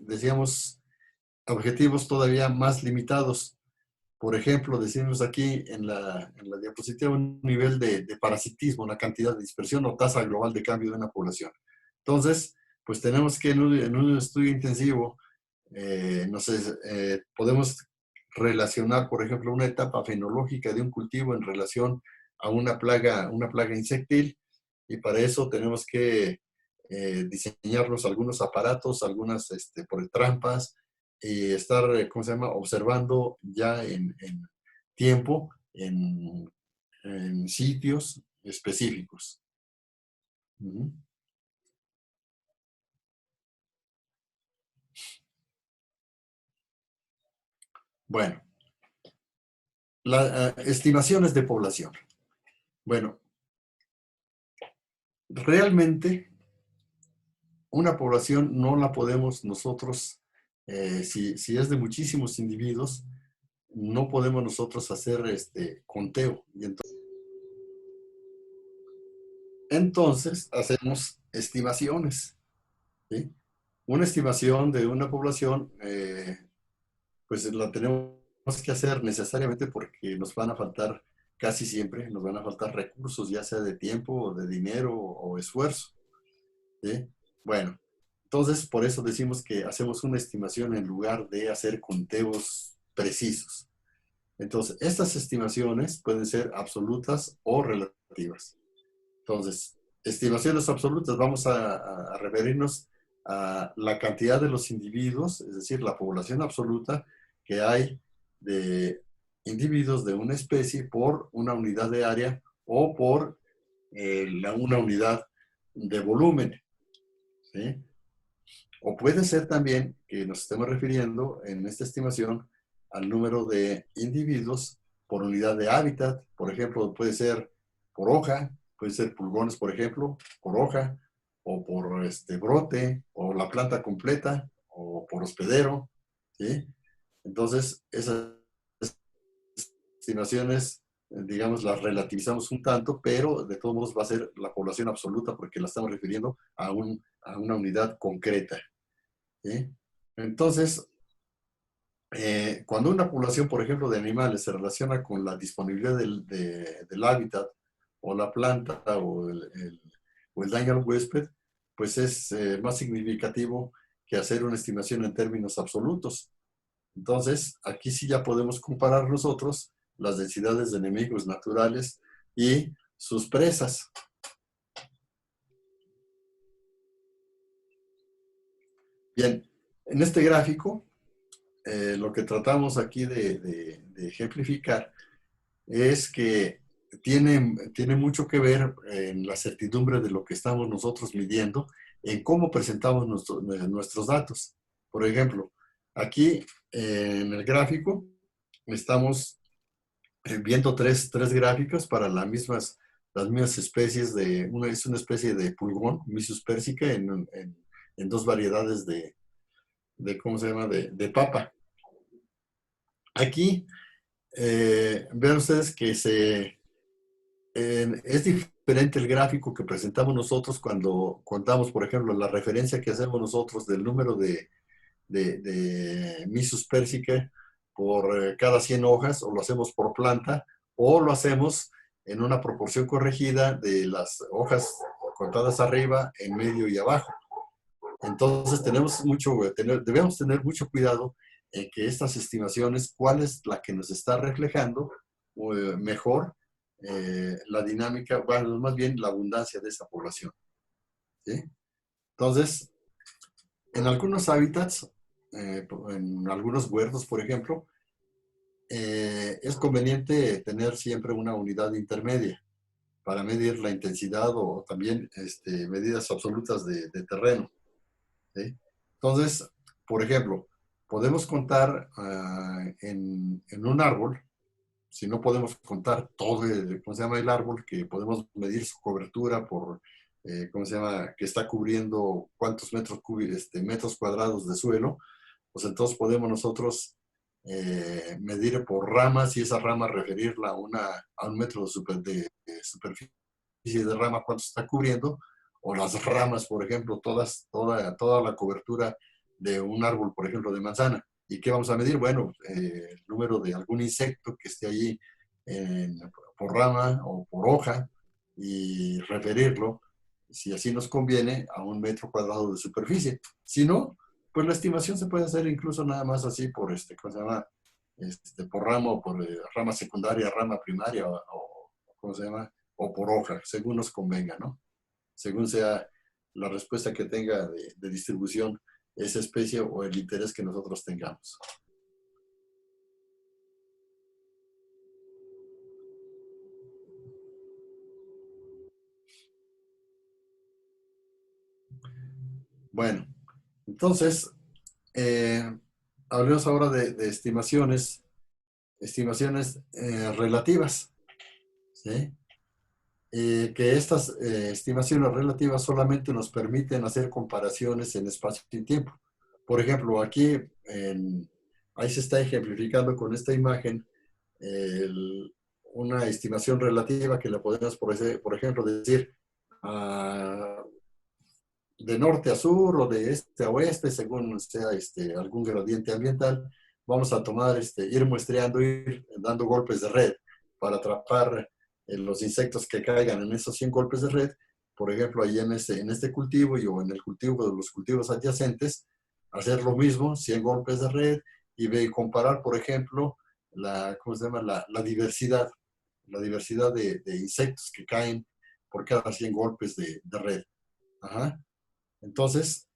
decíamos, objetivos todavía más limitados. Por ejemplo, decimos aquí en la diapositiva un nivel de parasitismo, una cantidad de dispersión o tasa global de cambio de una población. Entonces, pues tenemos que en un estudio intensivo, podemos relacionar, por ejemplo, una etapa fenológica de un cultivo en relación a una plaga insectil, y para eso tenemos que diseñarnos algunos aparatos, algunas por trampas, y estar, ¿cómo se llama?, observando ya en tiempo, en sitios específicos. Uh-huh. Bueno, las estimaciones de población. Bueno, realmente una población no la podemos nosotros, si es de muchísimos individuos, no podemos nosotros hacer conteo. Y entonces hacemos estimaciones, ¿sí? Una estimación de una población, pues la tenemos que hacer necesariamente porque nos van a faltar, casi siempre, nos van a faltar recursos, ya sea de tiempo, o de dinero o esfuerzo, ¿sí? Bueno, entonces por eso decimos que hacemos una estimación en lugar de hacer conteos precisos. Entonces, estas estimaciones pueden ser absolutas o relativas. Entonces, estimaciones absolutas, vamos a referirnos a la cantidad de los individuos, es decir, la población absoluta que hay de individuos de una especie por una unidad de área o por una unidad de volumen, ¿sí? O puede ser también que nos estemos refiriendo en esta estimación al número de individuos por unidad de hábitat. Por ejemplo, puede ser por hoja, puede ser pulgones, por ejemplo, por hoja, o por brote, o la planta completa, o por hospedero, ¿sí? Entonces, esas estimaciones, digamos, las relativizamos un tanto, pero de todos modos va a ser la población absoluta porque la estamos refiriendo a una unidad concreta. ¿Sí? Entonces, cuando una población, por ejemplo, de animales se relaciona con la disponibilidad del hábitat o la planta o el daño al huésped, pues es más significativo que hacer una estimación en términos absolutos. Entonces, aquí sí ya podemos comparar nosotros las densidades de enemigos naturales y sus presas. Bien, en este gráfico, lo que tratamos aquí de ejemplificar es que tiene mucho que ver en la certidumbre de lo que estamos nosotros midiendo, en cómo presentamos nuestros datos. Por ejemplo, aquí en el gráfico estamos viendo tres gráficos para las mismas especies es una especie de pulgón, Mysus persica, en dos variedades ¿cómo se llama?, de papa. Aquí, vean ustedes que es diferente el gráfico que presentamos nosotros cuando contamos, por ejemplo, la referencia que hacemos nosotros del número de Mysus persica por cada 100 hojas, o lo hacemos por planta, o lo hacemos en una proporción corregida de las hojas contadas arriba, en medio y abajo. Entonces debemos tener mucho cuidado en que estas estimaciones, cuál es la que nos está reflejando mejor la dinámica, bueno, más bien la abundancia de esa población. ¿Sí? Entonces, en algunos hábitats, en algunos huertos, por ejemplo, es conveniente tener siempre una unidad intermedia para medir la intensidad o también medidas absolutas de terreno. ¿Sí? Entonces, por ejemplo, podemos contar en un árbol, si no podemos contar todo ¿cómo se llama?, el árbol, que podemos medir su cobertura por, ¿cómo se llama?, que está cubriendo cuántos metros cuadrados de suelo, pues entonces podemos nosotros medir por ramas y esa rama referirla a un metro de superficie de rama, cuánto está cubriendo, o las ramas, por ejemplo, toda la cobertura de un árbol, por ejemplo, de manzana. ¿Y qué vamos a medir? Bueno, el número de algún insecto que esté allí por rama o por hoja y referirlo, si así nos conviene, a un metro cuadrado de superficie. Si no, pues la estimación se puede hacer incluso nada más así por, ¿cómo se llama?, por rama o por rama secundaria, rama primaria ¿cómo se llama?, o por hoja, según nos convenga, ¿no? Según sea la respuesta que tenga de distribución esa especie o el interés que nosotros tengamos. Bueno, entonces, hablemos ahora de estimaciones relativas, ¿sí? Que estas estimaciones relativas solamente nos permiten hacer comparaciones en espacio y tiempo. Por ejemplo, aquí ahí se está ejemplificando con esta imagen una estimación relativa que la podemos, por ejemplo, decir de norte a sur o de este a oeste, según sea algún gradiente ambiental. Vamos a ir muestreando, ir dando golpes de red para atrapar los insectos que caigan en esos 100 golpes de red. Por ejemplo, ahí en este cultivo o en el cultivo de los cultivos adyacentes, hacer lo mismo, 100 golpes de red, y comparar, por ejemplo, ¿cómo se llama?, la diversidad de insectos que caen por cada 100 golpes de red. Ajá. Entonces,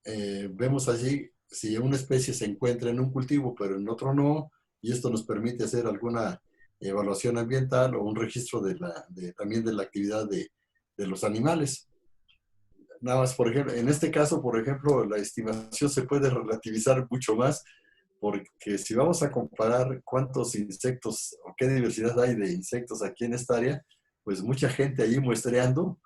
vemos allí si una especie se encuentra en un cultivo, pero en otro no, y esto nos permite hacer alguna evaluación ambiental o un registro también de la actividad de los animales. Nada más, por ejemplo, en este caso, por ejemplo, la estimación se puede relativizar mucho más, porque si vamos a comparar cuántos insectos o qué diversidad hay de insectos aquí en esta área, pues mucha gente allí muestreando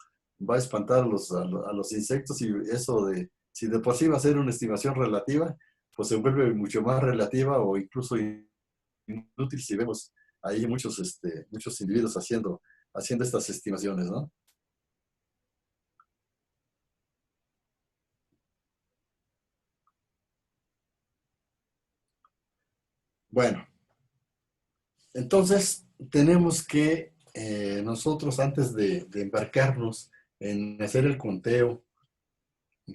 va a espantar a los insectos, y eso si de por sí va a ser una estimación relativa, pues se vuelve mucho más relativa o incluso inútil si vemos ahí muchos individuos haciendo estas estimaciones, ¿no? Bueno, entonces tenemos que nosotros antes de embarcarnos en hacer el conteo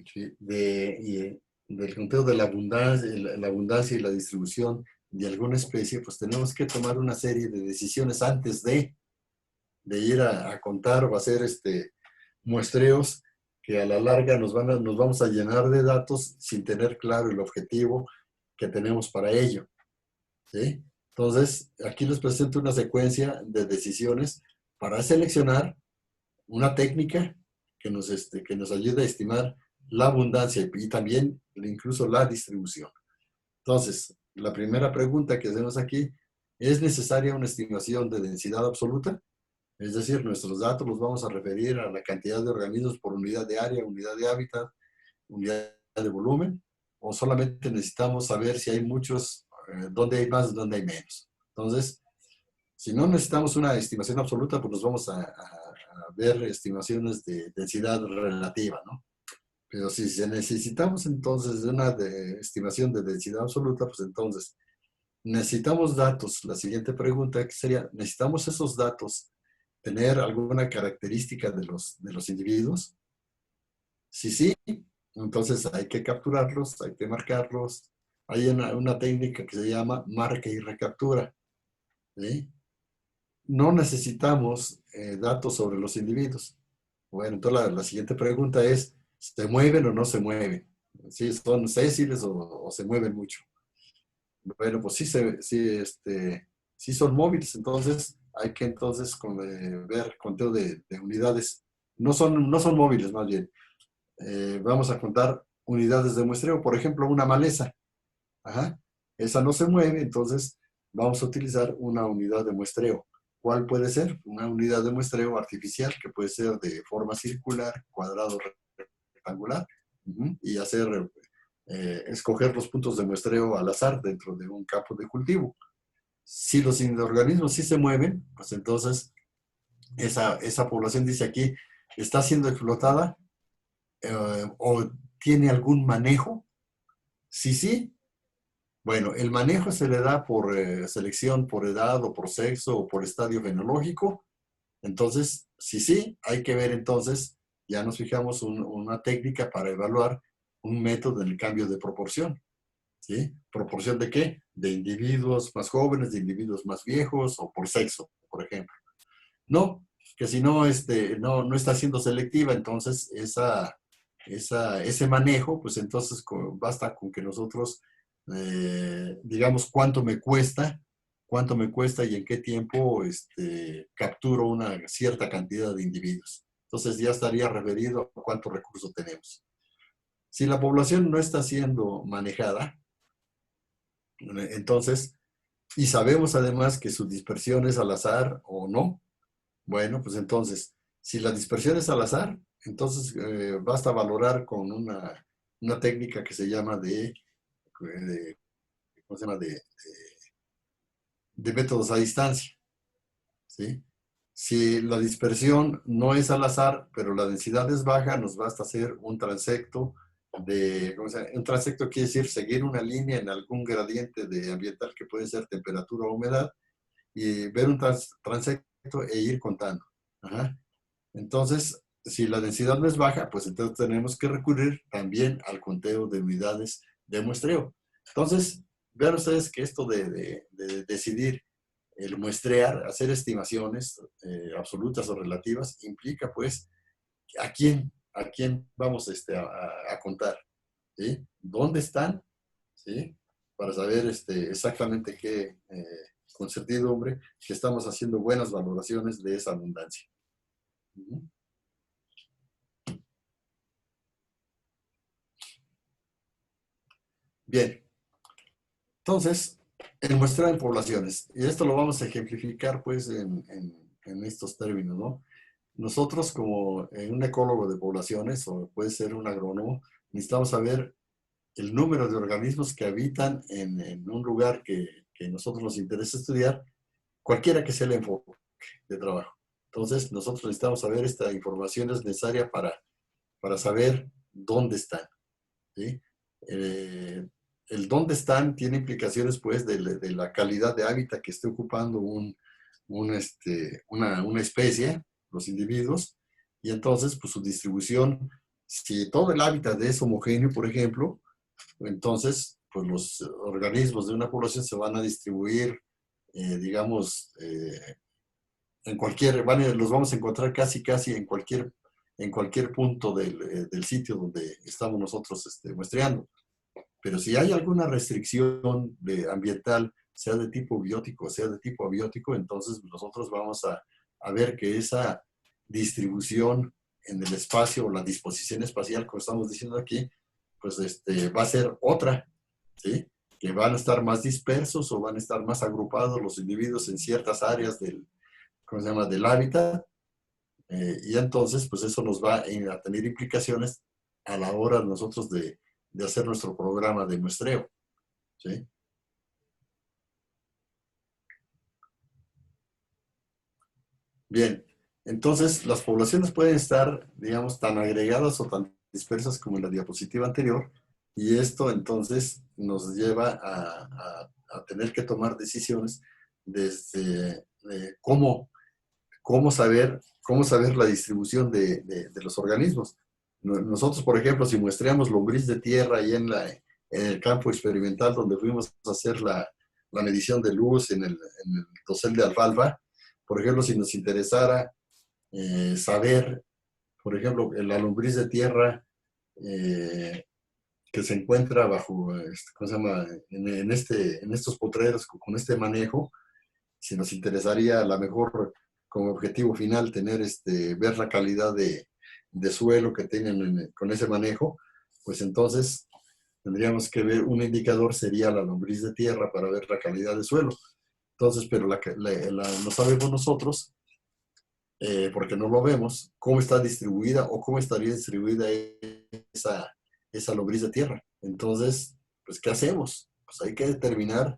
¿sí? Del conteo de la abundancia y la distribución de alguna especie, pues tenemos que tomar una serie de decisiones antes de ir a contar o hacer muestreos que a la larga nos vamos a llenar de datos sin tener claro el objetivo que tenemos para ello. ¿Sí? Entonces, aquí les presento una secuencia de decisiones para seleccionar una técnica que nos ayude a estimar la abundancia y también incluso la distribución. Entonces, la primera pregunta que hacemos aquí, ¿es necesaria una estimación de densidad absoluta? Es decir, nuestros datos los vamos a referir a la cantidad de organismos por unidad de área, unidad de hábitat, unidad de volumen, o solamente necesitamos saber si hay muchos, dónde hay más, dónde hay menos. Entonces, si no necesitamos una estimación absoluta, pues nos vamos a ver estimaciones de densidad relativa, ¿no? Pero si necesitamos entonces una estimación de densidad absoluta, pues entonces necesitamos datos. La siguiente pregunta que sería, ¿necesitamos esos datos tener alguna característica de los individuos? Si sí, entonces hay que capturarlos, hay que marcarlos. Hay una técnica que se llama marca y recaptura. ¿Sí? No necesitamos datos sobre los individuos. Bueno, entonces la siguiente pregunta es, ¿se mueven o no se mueven? ¿Sí son sésiles o se mueven mucho? Bueno, pues sí son móviles, entonces hay que ver conteo de unidades. No son móviles, más bien. Vamos a contar unidades de muestreo. Por ejemplo, una maleza. Ajá. Esa no se mueve, entonces vamos a utilizar una unidad de muestreo. ¿Cuál puede ser? Una unidad de muestreo artificial que puede ser de forma circular, cuadrado, rectangular, y escoger los puntos de muestreo al azar dentro de un campo de cultivo. Si los organismos sí se mueven, pues entonces esa población, dice aquí, está siendo explotada o tiene algún manejo. Sí. Bueno, el manejo se le da por selección por edad o por sexo o por estadio fenológico. Entonces, sí, hay que ver entonces, ya nos fijamos una técnica para evaluar un método en el cambio de proporción. ¿Sí? ¿Proporción de qué? De individuos más jóvenes, de individuos más viejos o por sexo, por ejemplo. No, que si no, no está siendo selectiva, entonces ese manejo, pues entonces basta con que nosotros digamos cuánto me cuesta y en qué tiempo capturo una cierta cantidad de individuos. Entonces ya estaría referido a cuánto recurso tenemos. Si la población no está siendo manejada, entonces, y sabemos además que su dispersión es al azar o no, bueno, pues entonces, si la dispersión es al azar, entonces basta valorar con una técnica que se llama ¿cómo se llama? De métodos a distancia. ¿Sí? Si la dispersión no es al azar, pero la densidad es baja, nos basta hacer un transecto un transecto quiere decir seguir una línea en algún gradiente de ambiental que puede ser temperatura o humedad y ver un transecto e ir contando. Ajá. Entonces, si la densidad no es baja, pues entonces tenemos que recurrir también al conteo de unidades de muestreo. Entonces, vean ustedes que esto de decidir el muestrear, hacer estimaciones absolutas o relativas, implica pues a quién vamos a contar, ¿sí? ¿Dónde están? ¿Sí? Para saber exactamente qué, con certidumbre, que estamos haciendo buenas valoraciones de esa abundancia. Bien, entonces, el muestreo en poblaciones, y esto lo vamos a ejemplificar pues en estos términos, ¿no? Nosotros como un ecólogo de poblaciones, o puede ser un agrónomo, necesitamos saber el número de organismos que habitan en un lugar que nosotros nos interesa estudiar cualquiera que sea el enfoque de trabajo. Entonces, nosotros necesitamos saber esta información es necesaria para saber dónde están, ¿sí? El dónde están tiene implicaciones, pues, de la calidad de hábitat que esté ocupando una especie, los individuos, y entonces, pues, su distribución, si todo el hábitat es homogéneo, por ejemplo, entonces, pues, los organismos de una población se van a distribuir, digamos, los vamos a encontrar casi en cualquier punto del sitio donde estamos nosotros muestreando. Pero si hay alguna restricción ambiental, sea de tipo biótico, sea de tipo abiótico, entonces nosotros vamos a ver que esa distribución en el espacio, o la disposición espacial, como estamos diciendo aquí, pues va a ser otra, ¿sí? Que van a estar más dispersos o van a estar más agrupados los individuos en ciertas áreas ¿cómo se llama?, del hábitat, y entonces, pues eso nos va a tener implicaciones a la hora nosotros de hacer nuestro programa de muestreo, ¿sí? Bien, entonces las poblaciones pueden estar, digamos, tan agregadas o tan dispersas como en la diapositiva anterior, y esto entonces nos lleva a tener que tomar decisiones desde cómo saber la distribución de los organismos. Nosotros, por ejemplo, si muestreamos lombriz de tierra ahí en el campo experimental donde fuimos a hacer la medición de luz en el dosel de alfalfa, por ejemplo, si nos interesara saber, por ejemplo, la lombriz de tierra que se encuentra bajo, ¿cómo se llama?, en estos potreros con este manejo, si nos interesaría a lo mejor como objetivo final tener ver la calidad de suelo que tienen con ese manejo, pues entonces tendríamos que ver un indicador, sería la lombriz de tierra para ver la calidad de suelo. Entonces, pero no sabemos nosotros, porque no lo vemos, cómo está distribuida o cómo estaría distribuida esa lombriz de tierra. Entonces, pues, ¿qué hacemos? Pues hay que determinar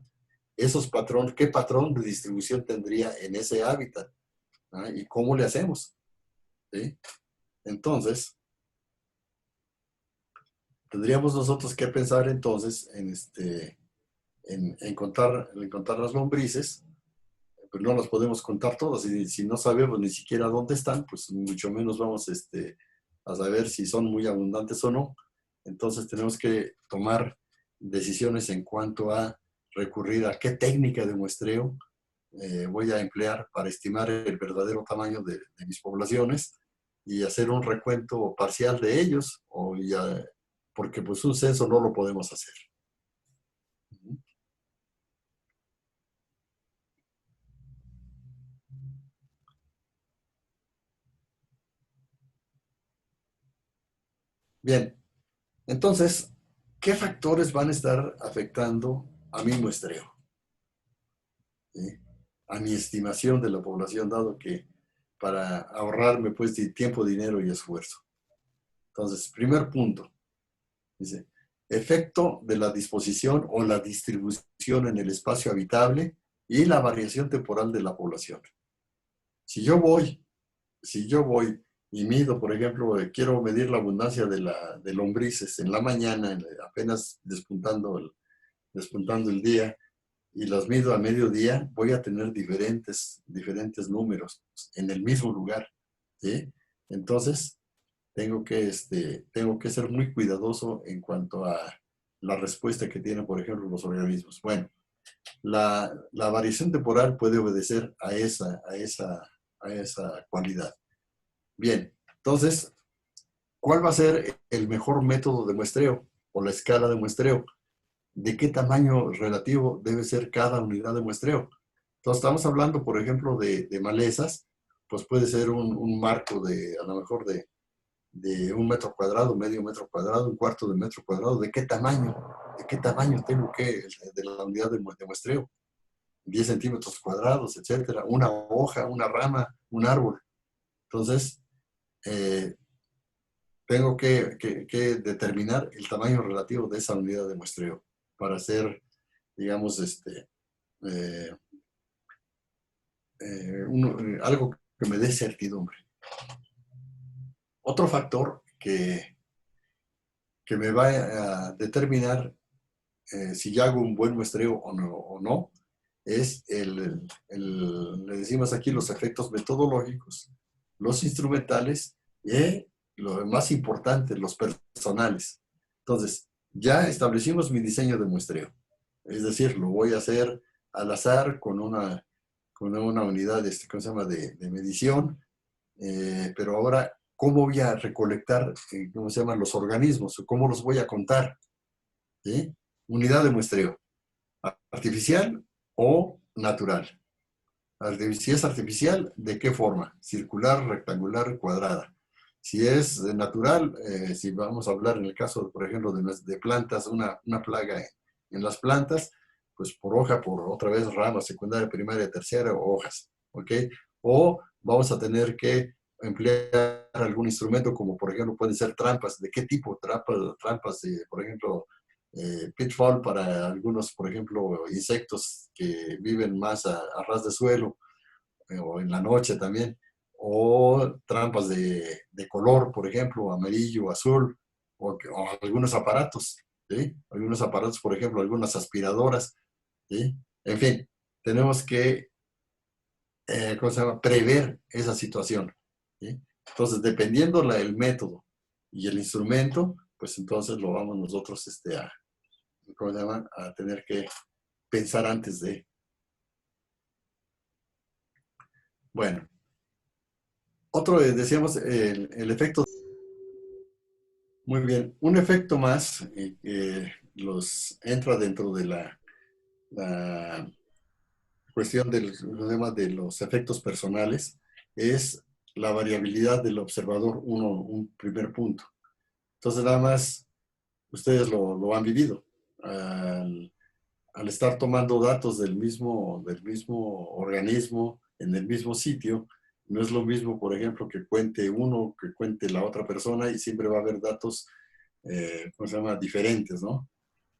qué patrón de distribución tendría en ese hábitat, ¿ah? Y cómo le hacemos, ¿sí? Entonces, tendríamos nosotros que pensar entonces en contar las lombrices, pues no las podemos contar todas, y si no sabemos ni siquiera dónde están, pues mucho menos vamos a saber si son muy abundantes o no. Entonces tenemos que tomar decisiones en cuanto a recurrir a qué técnica de muestreo voy a emplear para estimar el verdadero tamaño de mis poblaciones y hacer un recuento parcial de ellos, porque pues un censo no lo podemos hacer. Bien, entonces, ¿qué factores van a estar afectando a mi muestreo? ¿Sí? A mi estimación de la población, dado que para ahorrarme pues de tiempo, dinero y esfuerzo. Entonces, primer punto, dice, efecto de la disposición o la distribución en el espacio habitable y la variación temporal de la población. Si yo voy y mido, por ejemplo, quiero medir la abundancia de lombrices en la mañana, apenas despuntando el día, y las mido a mediodía, voy a tener diferentes números en el mismo lugar, ¿sí? Entonces, tengo que ser muy cuidadoso en cuanto a la respuesta que tienen, por ejemplo, los organismos. Bueno, la variación temporal puede obedecer a esa cualidad. Bien, entonces, ¿cuál va a ser el mejor método de muestreo o la escala de muestreo? ¿De qué tamaño relativo debe ser cada unidad de muestreo? Entonces, estamos hablando, por ejemplo, de malezas, pues puede ser un marco a lo mejor de 1 metro cuadrado, medio metro cuadrado, 1/4 de metro cuadrado. ¿De qué tamaño? ¿De qué tamaño tengo de la unidad de muestreo? 10 centímetros cuadrados, etcétera. Una hoja, una rama, un árbol. Entonces, tengo que determinar el tamaño relativo de esa unidad de muestreo para hacer, digamos, algo que me dé certidumbre. Otro factor que me va a determinar si ya hago un buen muestreo o no es le decimos aquí, los efectos metodológicos, los instrumentales y lo más importante, los personales. Entonces, ya establecimos mi diseño de muestreo. Es decir, lo voy a hacer al azar con una unidad ¿cómo se llama? De medición. Pero ahora, ¿cómo voy a recolectar, cómo se llaman, los organismos? ¿Cómo los voy a contar? ¿Sí? Unidad de muestreo. ¿Artificial o natural? Si es artificial, ¿de qué forma? Circular, rectangular, cuadrada. Si es natural, si vamos a hablar en el caso, por ejemplo, de plantas, una plaga en las plantas, pues por hoja, por otra vez rama, secundaria, primaria, terciaria, o hojas, ¿ok? O vamos a tener que emplear algún instrumento como, por ejemplo, pueden ser trampas. ¿De qué tipo? Trampas, por ejemplo, pitfall para algunos, por ejemplo, insectos que viven más a ras de suelo, o en la noche también, o trampas de color, por ejemplo, amarillo, azul, o algunos aparatos, ¿sí? Algunos aparatos, por ejemplo, algunas aspiradoras, ¿sí? En fin, tenemos que, ¿cómo se llama? Prever esa situación, ¿sí? Entonces, dependiendo el método y el instrumento, pues entonces lo vamos nosotros ¿cómo se llama? A tener que pensar antes de. Bueno, otro, decíamos, el efecto. Muy bien, un efecto más que entra dentro de la cuestión de los efectos personales es la variabilidad del observador, un primer punto. Entonces, nada más, ustedes lo han vivido. Al estar tomando datos del mismo organismo en el mismo sitio, no es lo mismo, por ejemplo, que cuente uno, que cuente la otra persona, y siempre va a haber datos, ¿cómo se llama?, diferentes, ¿no?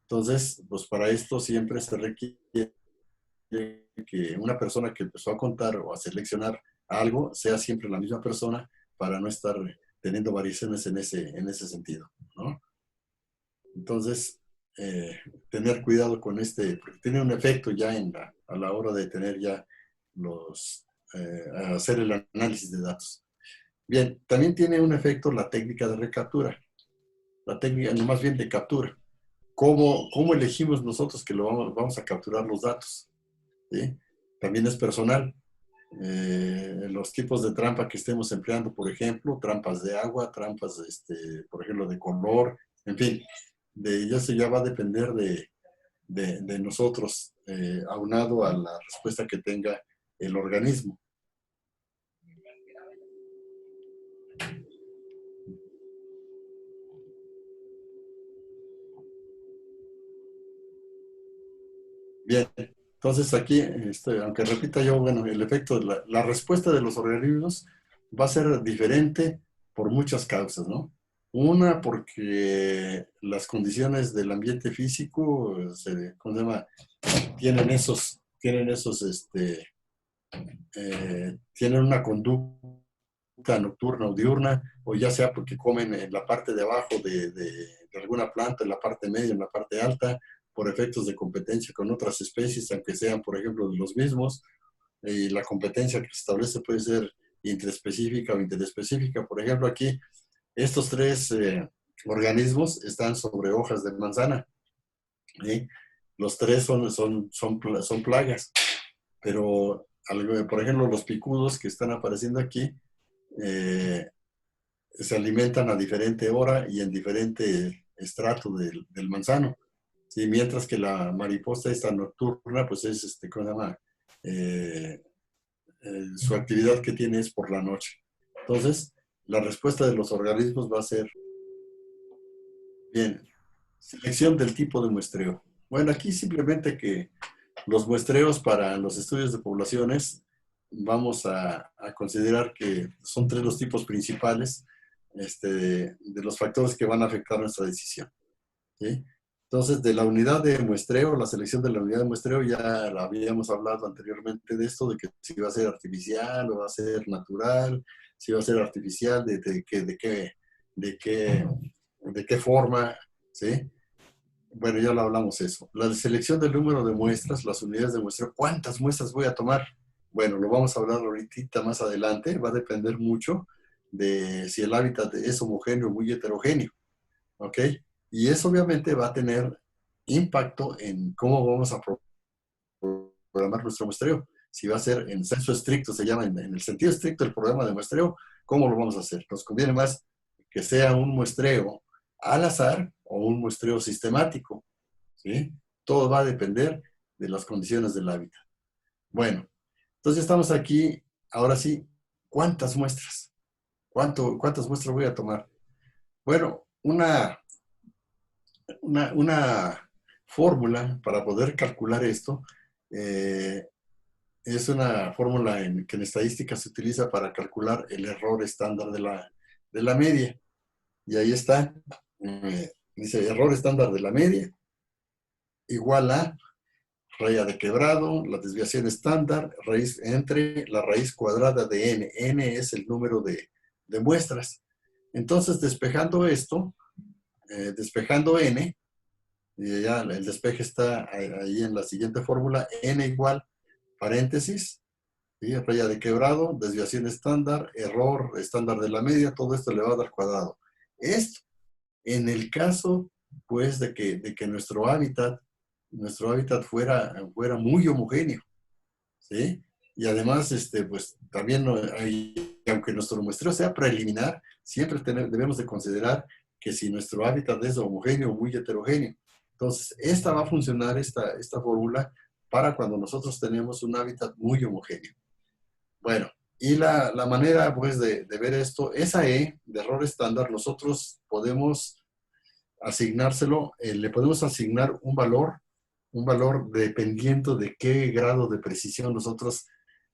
Entonces, pues para esto siempre se requiere que una persona que empezó a contar o a seleccionar algo sea siempre la misma persona para no estar teniendo variaciones en ese sentido, ¿no? Entonces, tener cuidado con porque tiene un efecto ya a la hora de tener ya hacer el análisis de datos. Bien, también tiene un efecto la técnica de recaptura, la técnica, no, más bien de captura. ¿Cómo elegimos nosotros que vamos a capturar los datos? ¿Sí? También es personal. Los tipos de trampa que estemos empleando, por ejemplo, trampas de agua, trampas, por ejemplo, de color, en fin, eso ya va a depender de nosotros, aunado a la respuesta que tenga el organismo. Bien, entonces aquí, aunque repita yo, bueno, el efecto, la respuesta de los organismos va a ser diferente por muchas causas, ¿no? Una, porque las condiciones del ambiente físico, ¿cómo se llama? Tienen tienen una conducta nocturna o diurna, o ya sea porque comen en la parte de abajo de alguna planta, en la parte media, en la parte alta, por efectos de competencia con otras especies, aunque sean, por ejemplo, de los mismos. Y la competencia que se establece puede ser intraespecífica o interespecífica. Por ejemplo, aquí, estos tres organismos están sobre hojas de manzana. ¿Sí? Los tres son plagas, pero, por ejemplo, los picudos que están apareciendo aquí se alimentan a diferente hora y en diferente estrato del manzano. ¿Sí? Mientras que la mariposa esta nocturna, pues es, ¿cómo se llama? Su actividad que tiene es por la noche. Entonces, la respuesta de los organismos va a ser, bien, selección del tipo de muestreo. Bueno, aquí simplemente que los muestreos para los estudios de poblaciones, vamos a considerar que son tres los tipos principales de los factores que van a afectar nuestra decisión. ¿Sí? Entonces, de la unidad de muestreo, la selección de la unidad de muestreo, ya la habíamos hablado anteriormente de esto, de que si va a ser artificial o va a ser natural, si va a ser artificial, de qué forma, ¿sí? Bueno, ya lo hablamos eso. La selección del número de muestras, las unidades de muestreo, ¿cuántas muestras voy a tomar? Bueno, lo vamos a hablar ahorita más adelante, va a depender mucho de si el hábitat es homogéneo o muy heterogéneo, ¿ok? Y eso obviamente va a tener impacto en cómo vamos a programar nuestro muestreo. Si va a ser en senso estricto, se llama en el sentido estricto el programa de muestreo, ¿cómo lo vamos a hacer? Nos conviene más que sea un muestreo al azar o un muestreo sistemático, ¿sí? Todo va a depender de las condiciones del hábitat. Bueno, entonces estamos aquí, ahora sí, ¿cuántas muestras? ¿Cuántas muestras voy a tomar? Bueno, una fórmula para poder calcular esto es una fórmula que en estadística se utiliza para calcular el error estándar de la media. Y ahí está, dice error estándar de la media igual a raya de quebrado, la desviación estándar, raíz entre la raíz cuadrada de n. N es el número de muestras. Entonces, despejando esto, despejando n, y ya el despeje está ahí en la siguiente fórmula, n igual, paréntesis, ¿sí? Raya de quebrado, desviación estándar, error estándar de la media, todo esto le va a dar cuadrado. Esto, en el caso, pues, de que nuestro hábitat fuera muy homogéneo, ¿sí? Y además, pues, también, aunque nuestro muestreo sea preliminar, siempre debemos de considerar que si nuestro hábitat es homogéneo o muy heterogéneo. Entonces, esta va a funcionar, esta fórmula, para cuando nosotros tenemos un hábitat muy homogéneo. Bueno, y la manera, pues, de ver esto, esa E de error estándar, nosotros podemos asignárselo, le podemos asignar un valor dependiendo de qué grado de precisión nosotros,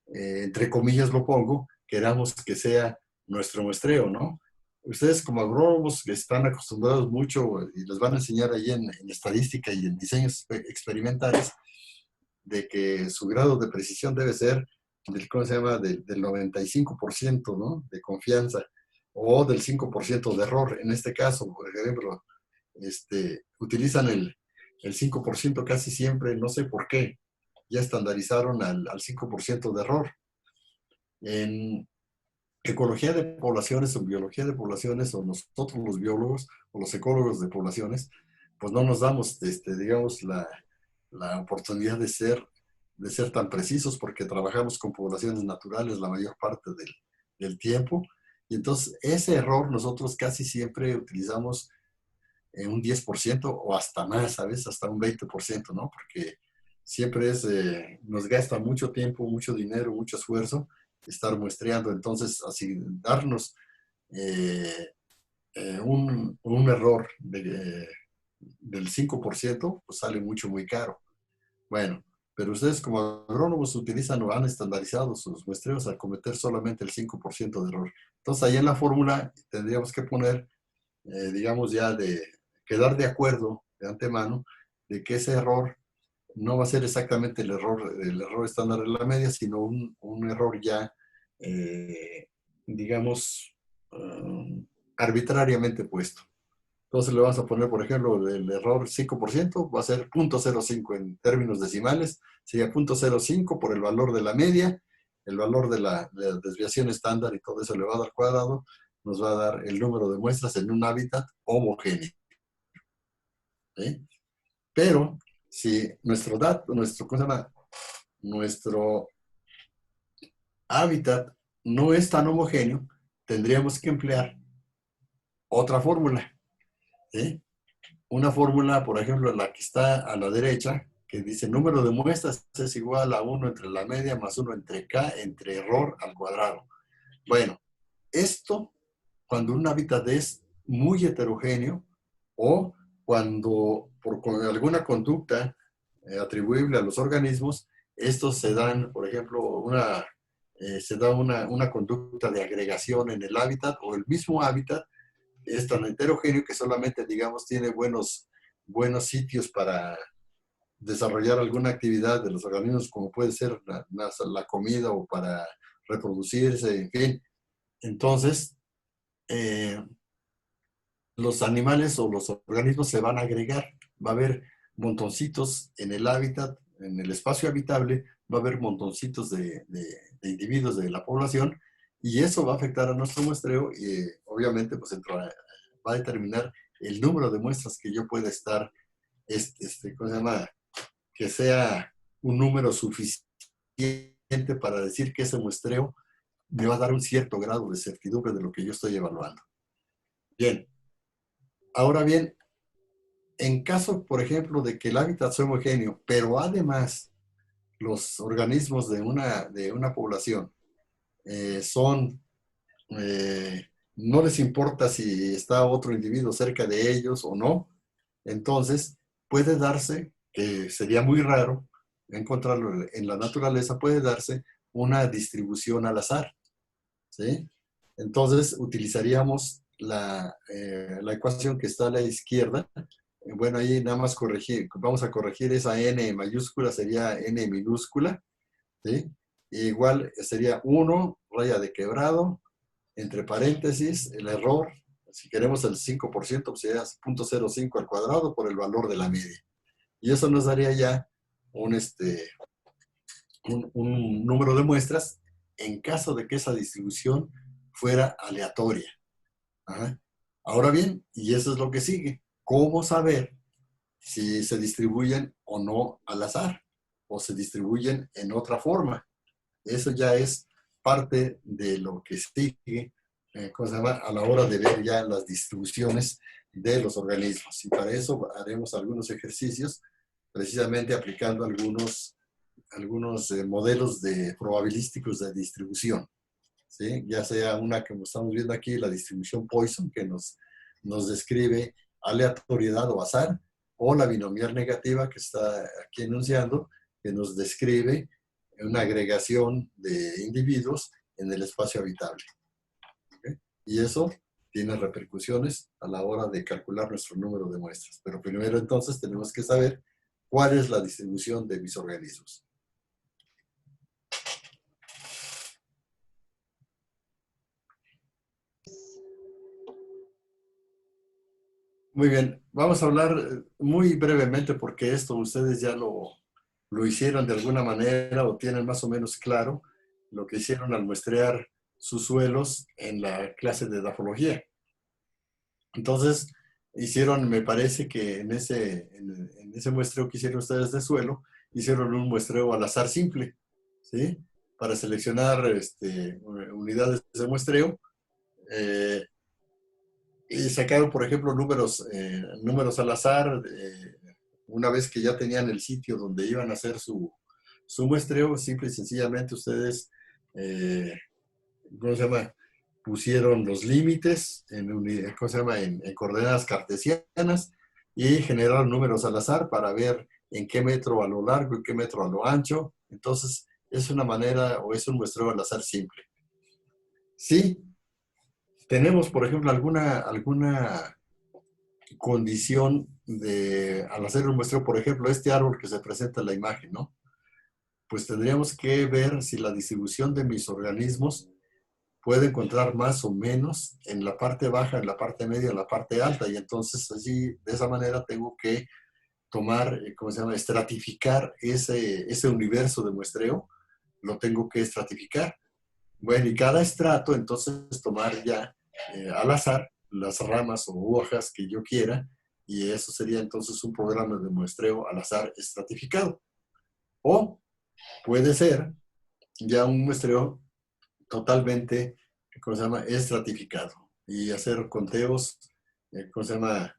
entre comillas lo pongo, queramos que sea nuestro muestreo, ¿no? Ustedes como agrónomos que están acostumbrados mucho y les van a enseñar ahí en estadística y en diseños experimentales de que su grado de precisión debe ser ¿cómo se llama? Del 95%, ¿no? De confianza o del 5% de error. En este caso, por ejemplo, utilizan el 5% casi siempre, no sé por qué, ya estandarizaron al 5% de error. En ecología de poblaciones o biología de poblaciones, o nosotros los biólogos o los ecólogos de poblaciones, pues no nos damos, digamos, la oportunidad de ser tan precisos porque trabajamos con poblaciones naturales la mayor parte del tiempo. Y entonces ese error nosotros casi siempre utilizamos un 10% o hasta más, ¿sabes? Hasta un 20%, ¿no? Porque siempre nos gasta mucho tiempo, mucho dinero, mucho esfuerzo estar muestreando. Entonces, así darnos un error del 5%, pues sale muy caro. Bueno, pero ustedes como agrónomos utilizan o han estandarizado sus muestreos al cometer solamente el 5% de error. Entonces, ahí en la fórmula tendríamos que poner, digamos, ya quedar de acuerdo de antemano de que ese error no va a ser exactamente el error estándar de la media, sino un error ya, digamos, arbitrariamente puesto. Entonces le vamos a poner, por ejemplo, el error 5%, va a ser 0.05 en términos decimales, sería 0.05 por el valor de la media, el valor de la desviación estándar y todo eso le va a dar cuadrado, nos va a dar el número de muestras en un hábitat homogéneo. ¿Sí? Pero si nuestro hábitat no es tan homogéneo, tendríamos que emplear otra fórmula. ¿Sí? Una fórmula, por ejemplo, la que está a la derecha, que dice número de muestras es igual a 1 entre la media más 1 entre K entre error al cuadrado. Bueno, esto cuando un hábitat es muy heterogéneo o cuando por alguna conducta atribuible a los organismos, estos se dan, por ejemplo, se da una conducta de agregación en el hábitat o el mismo hábitat es tan heterogéneo que solamente, digamos, tiene buenos buenos sitios para desarrollar alguna actividad de los organismos, como puede ser la comida o para reproducirse, en fin. Entonces, los animales o los organismos se van a agregar. Va a haber montoncitos en el hábitat, en el espacio habitable, va a haber montoncitos de individuos de la población, y eso va a afectar a nuestro muestreo y obviamente pues va a determinar el número de muestras que yo pueda estar, ¿cómo se llama? Que sea un número suficiente para decir que ese muestreo me va a dar un cierto grado de certidumbre de lo que yo estoy evaluando. Bien. Ahora bien, en caso, por ejemplo, de que el hábitat sea homogéneo, pero además los organismos de una población no les importa si está otro individuo cerca de ellos o no, entonces puede darse, que sería muy raro encontrarlo en la naturaleza, puede darse una distribución al azar, ¿sí? Entonces utilizaríamos la ecuación que está a la izquierda. Bueno, ahí nada más vamos a corregir esa n mayúscula, sería n minúscula, ¿sí? Igual sería 1, raya de quebrado, entre paréntesis, el error, si queremos el 5%, pues sería 0.05 al cuadrado por el valor de la media. Y eso nos daría ya un número de muestras en caso de que esa distribución fuera aleatoria. Ajá. Ahora bien, y eso es lo que sigue, ¿cómo saber si se distribuyen o no al azar o se distribuyen en otra forma? Eso ya es parte de lo que sigue, ¿cómo se llama? A la hora de ver ya las distribuciones de los organismos. Y para eso haremos algunos ejercicios, precisamente aplicando algunos modelos probabilísticos de distribución, ¿sí? Ya sea una que estamos viendo aquí, la distribución Poisson, que nos describe aleatoriedad o azar, o la binomial negativa que está aquí enunciando, que nos describe una agregación de individuos en el espacio habitable. ¿Okay? Y eso tiene repercusiones a la hora de calcular nuestro número de muestras. Pero primero entonces tenemos que saber cuál es la distribución de mis organismos. Muy bien, vamos a hablar muy brevemente porque esto ustedes ya lo hicieron de alguna manera o tienen más o menos claro lo que hicieron al muestrear sus suelos en la clase de edafología. Entonces, me parece que en ese muestreo que hicieron ustedes de suelo, hicieron un muestreo al azar simple, ¿sí? Para seleccionar unidades de muestreo. Y sacaron, por ejemplo, números al azar, una vez que ya tenían el sitio donde iban a hacer su muestreo, simple y sencillamente ustedes, ¿cómo se llama? Pusieron los límites ¿cómo se llama? En coordenadas cartesianas y generaron números al azar para ver en qué metro a lo largo y qué metro a lo ancho. Entonces, es una manera o es un muestreo al azar simple. Sí. Tenemos, por ejemplo, alguna condición al hacer un muestreo, por ejemplo, este árbol que se presenta en la imagen, ¿no? Pues tendríamos que ver si la distribución de mis organismos puede encontrar más o menos en la parte baja, en la parte media, en la parte alta, y entonces así, de esa manera tengo que tomar, ¿cómo se llama? Estratificar ese universo de muestreo, lo tengo que estratificar. Bueno, y cada estrato, entonces, tomar ya al azar las ramas o hojas que yo quiera, y eso sería entonces un programa de muestreo al azar estratificado. O puede ser ya un muestreo totalmente, ¿cómo se llama?, estratificado, y hacer conteos, ¿cómo se llama?,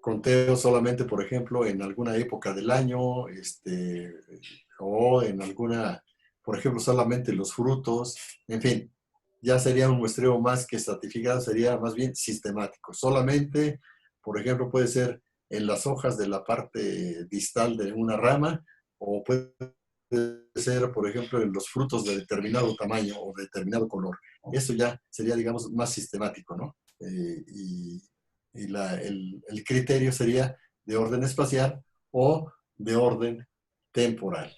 conteos solamente, por ejemplo, en alguna época del año, o en alguna, por ejemplo, solamente los frutos, en fin, ya sería un muestreo más que estratificado, sería más bien sistemático. Solamente, por ejemplo, puede ser en las hojas de la parte distal de una rama, o puede ser, por ejemplo, en los frutos de determinado tamaño o determinado color. Eso ya sería, digamos, más sistemático, ¿no? Y Y el criterio sería de orden espacial o de orden temporal.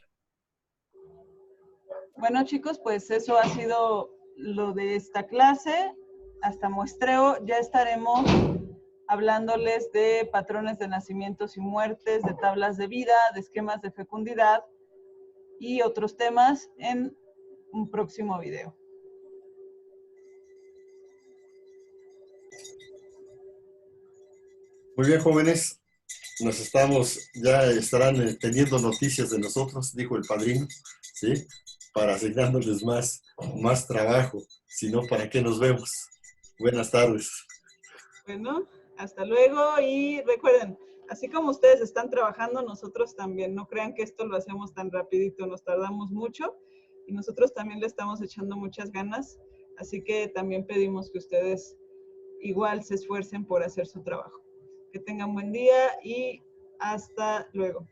Bueno, chicos, pues eso ha sido lo de esta clase. Hasta muestreo ya estaremos hablándoles de patrones de nacimientos y muertes, de tablas de vida, de esquemas de fecundidad y otros temas en un próximo video. Muy bien, jóvenes. Ya estarán teniendo noticias de nosotros, dijo el padrino, ¿sí? Para asignándoles más trabajo. Si no, ¿para qué nos vemos? Buenas tardes. Bueno, hasta luego y recuerden, así como ustedes están trabajando, nosotros también. No crean que esto lo hacemos tan rapidito, nos tardamos mucho y nosotros también le estamos echando muchas ganas. Así que también pedimos que ustedes igual se esfuercen por hacer su trabajo. Que tengan buen día y hasta luego.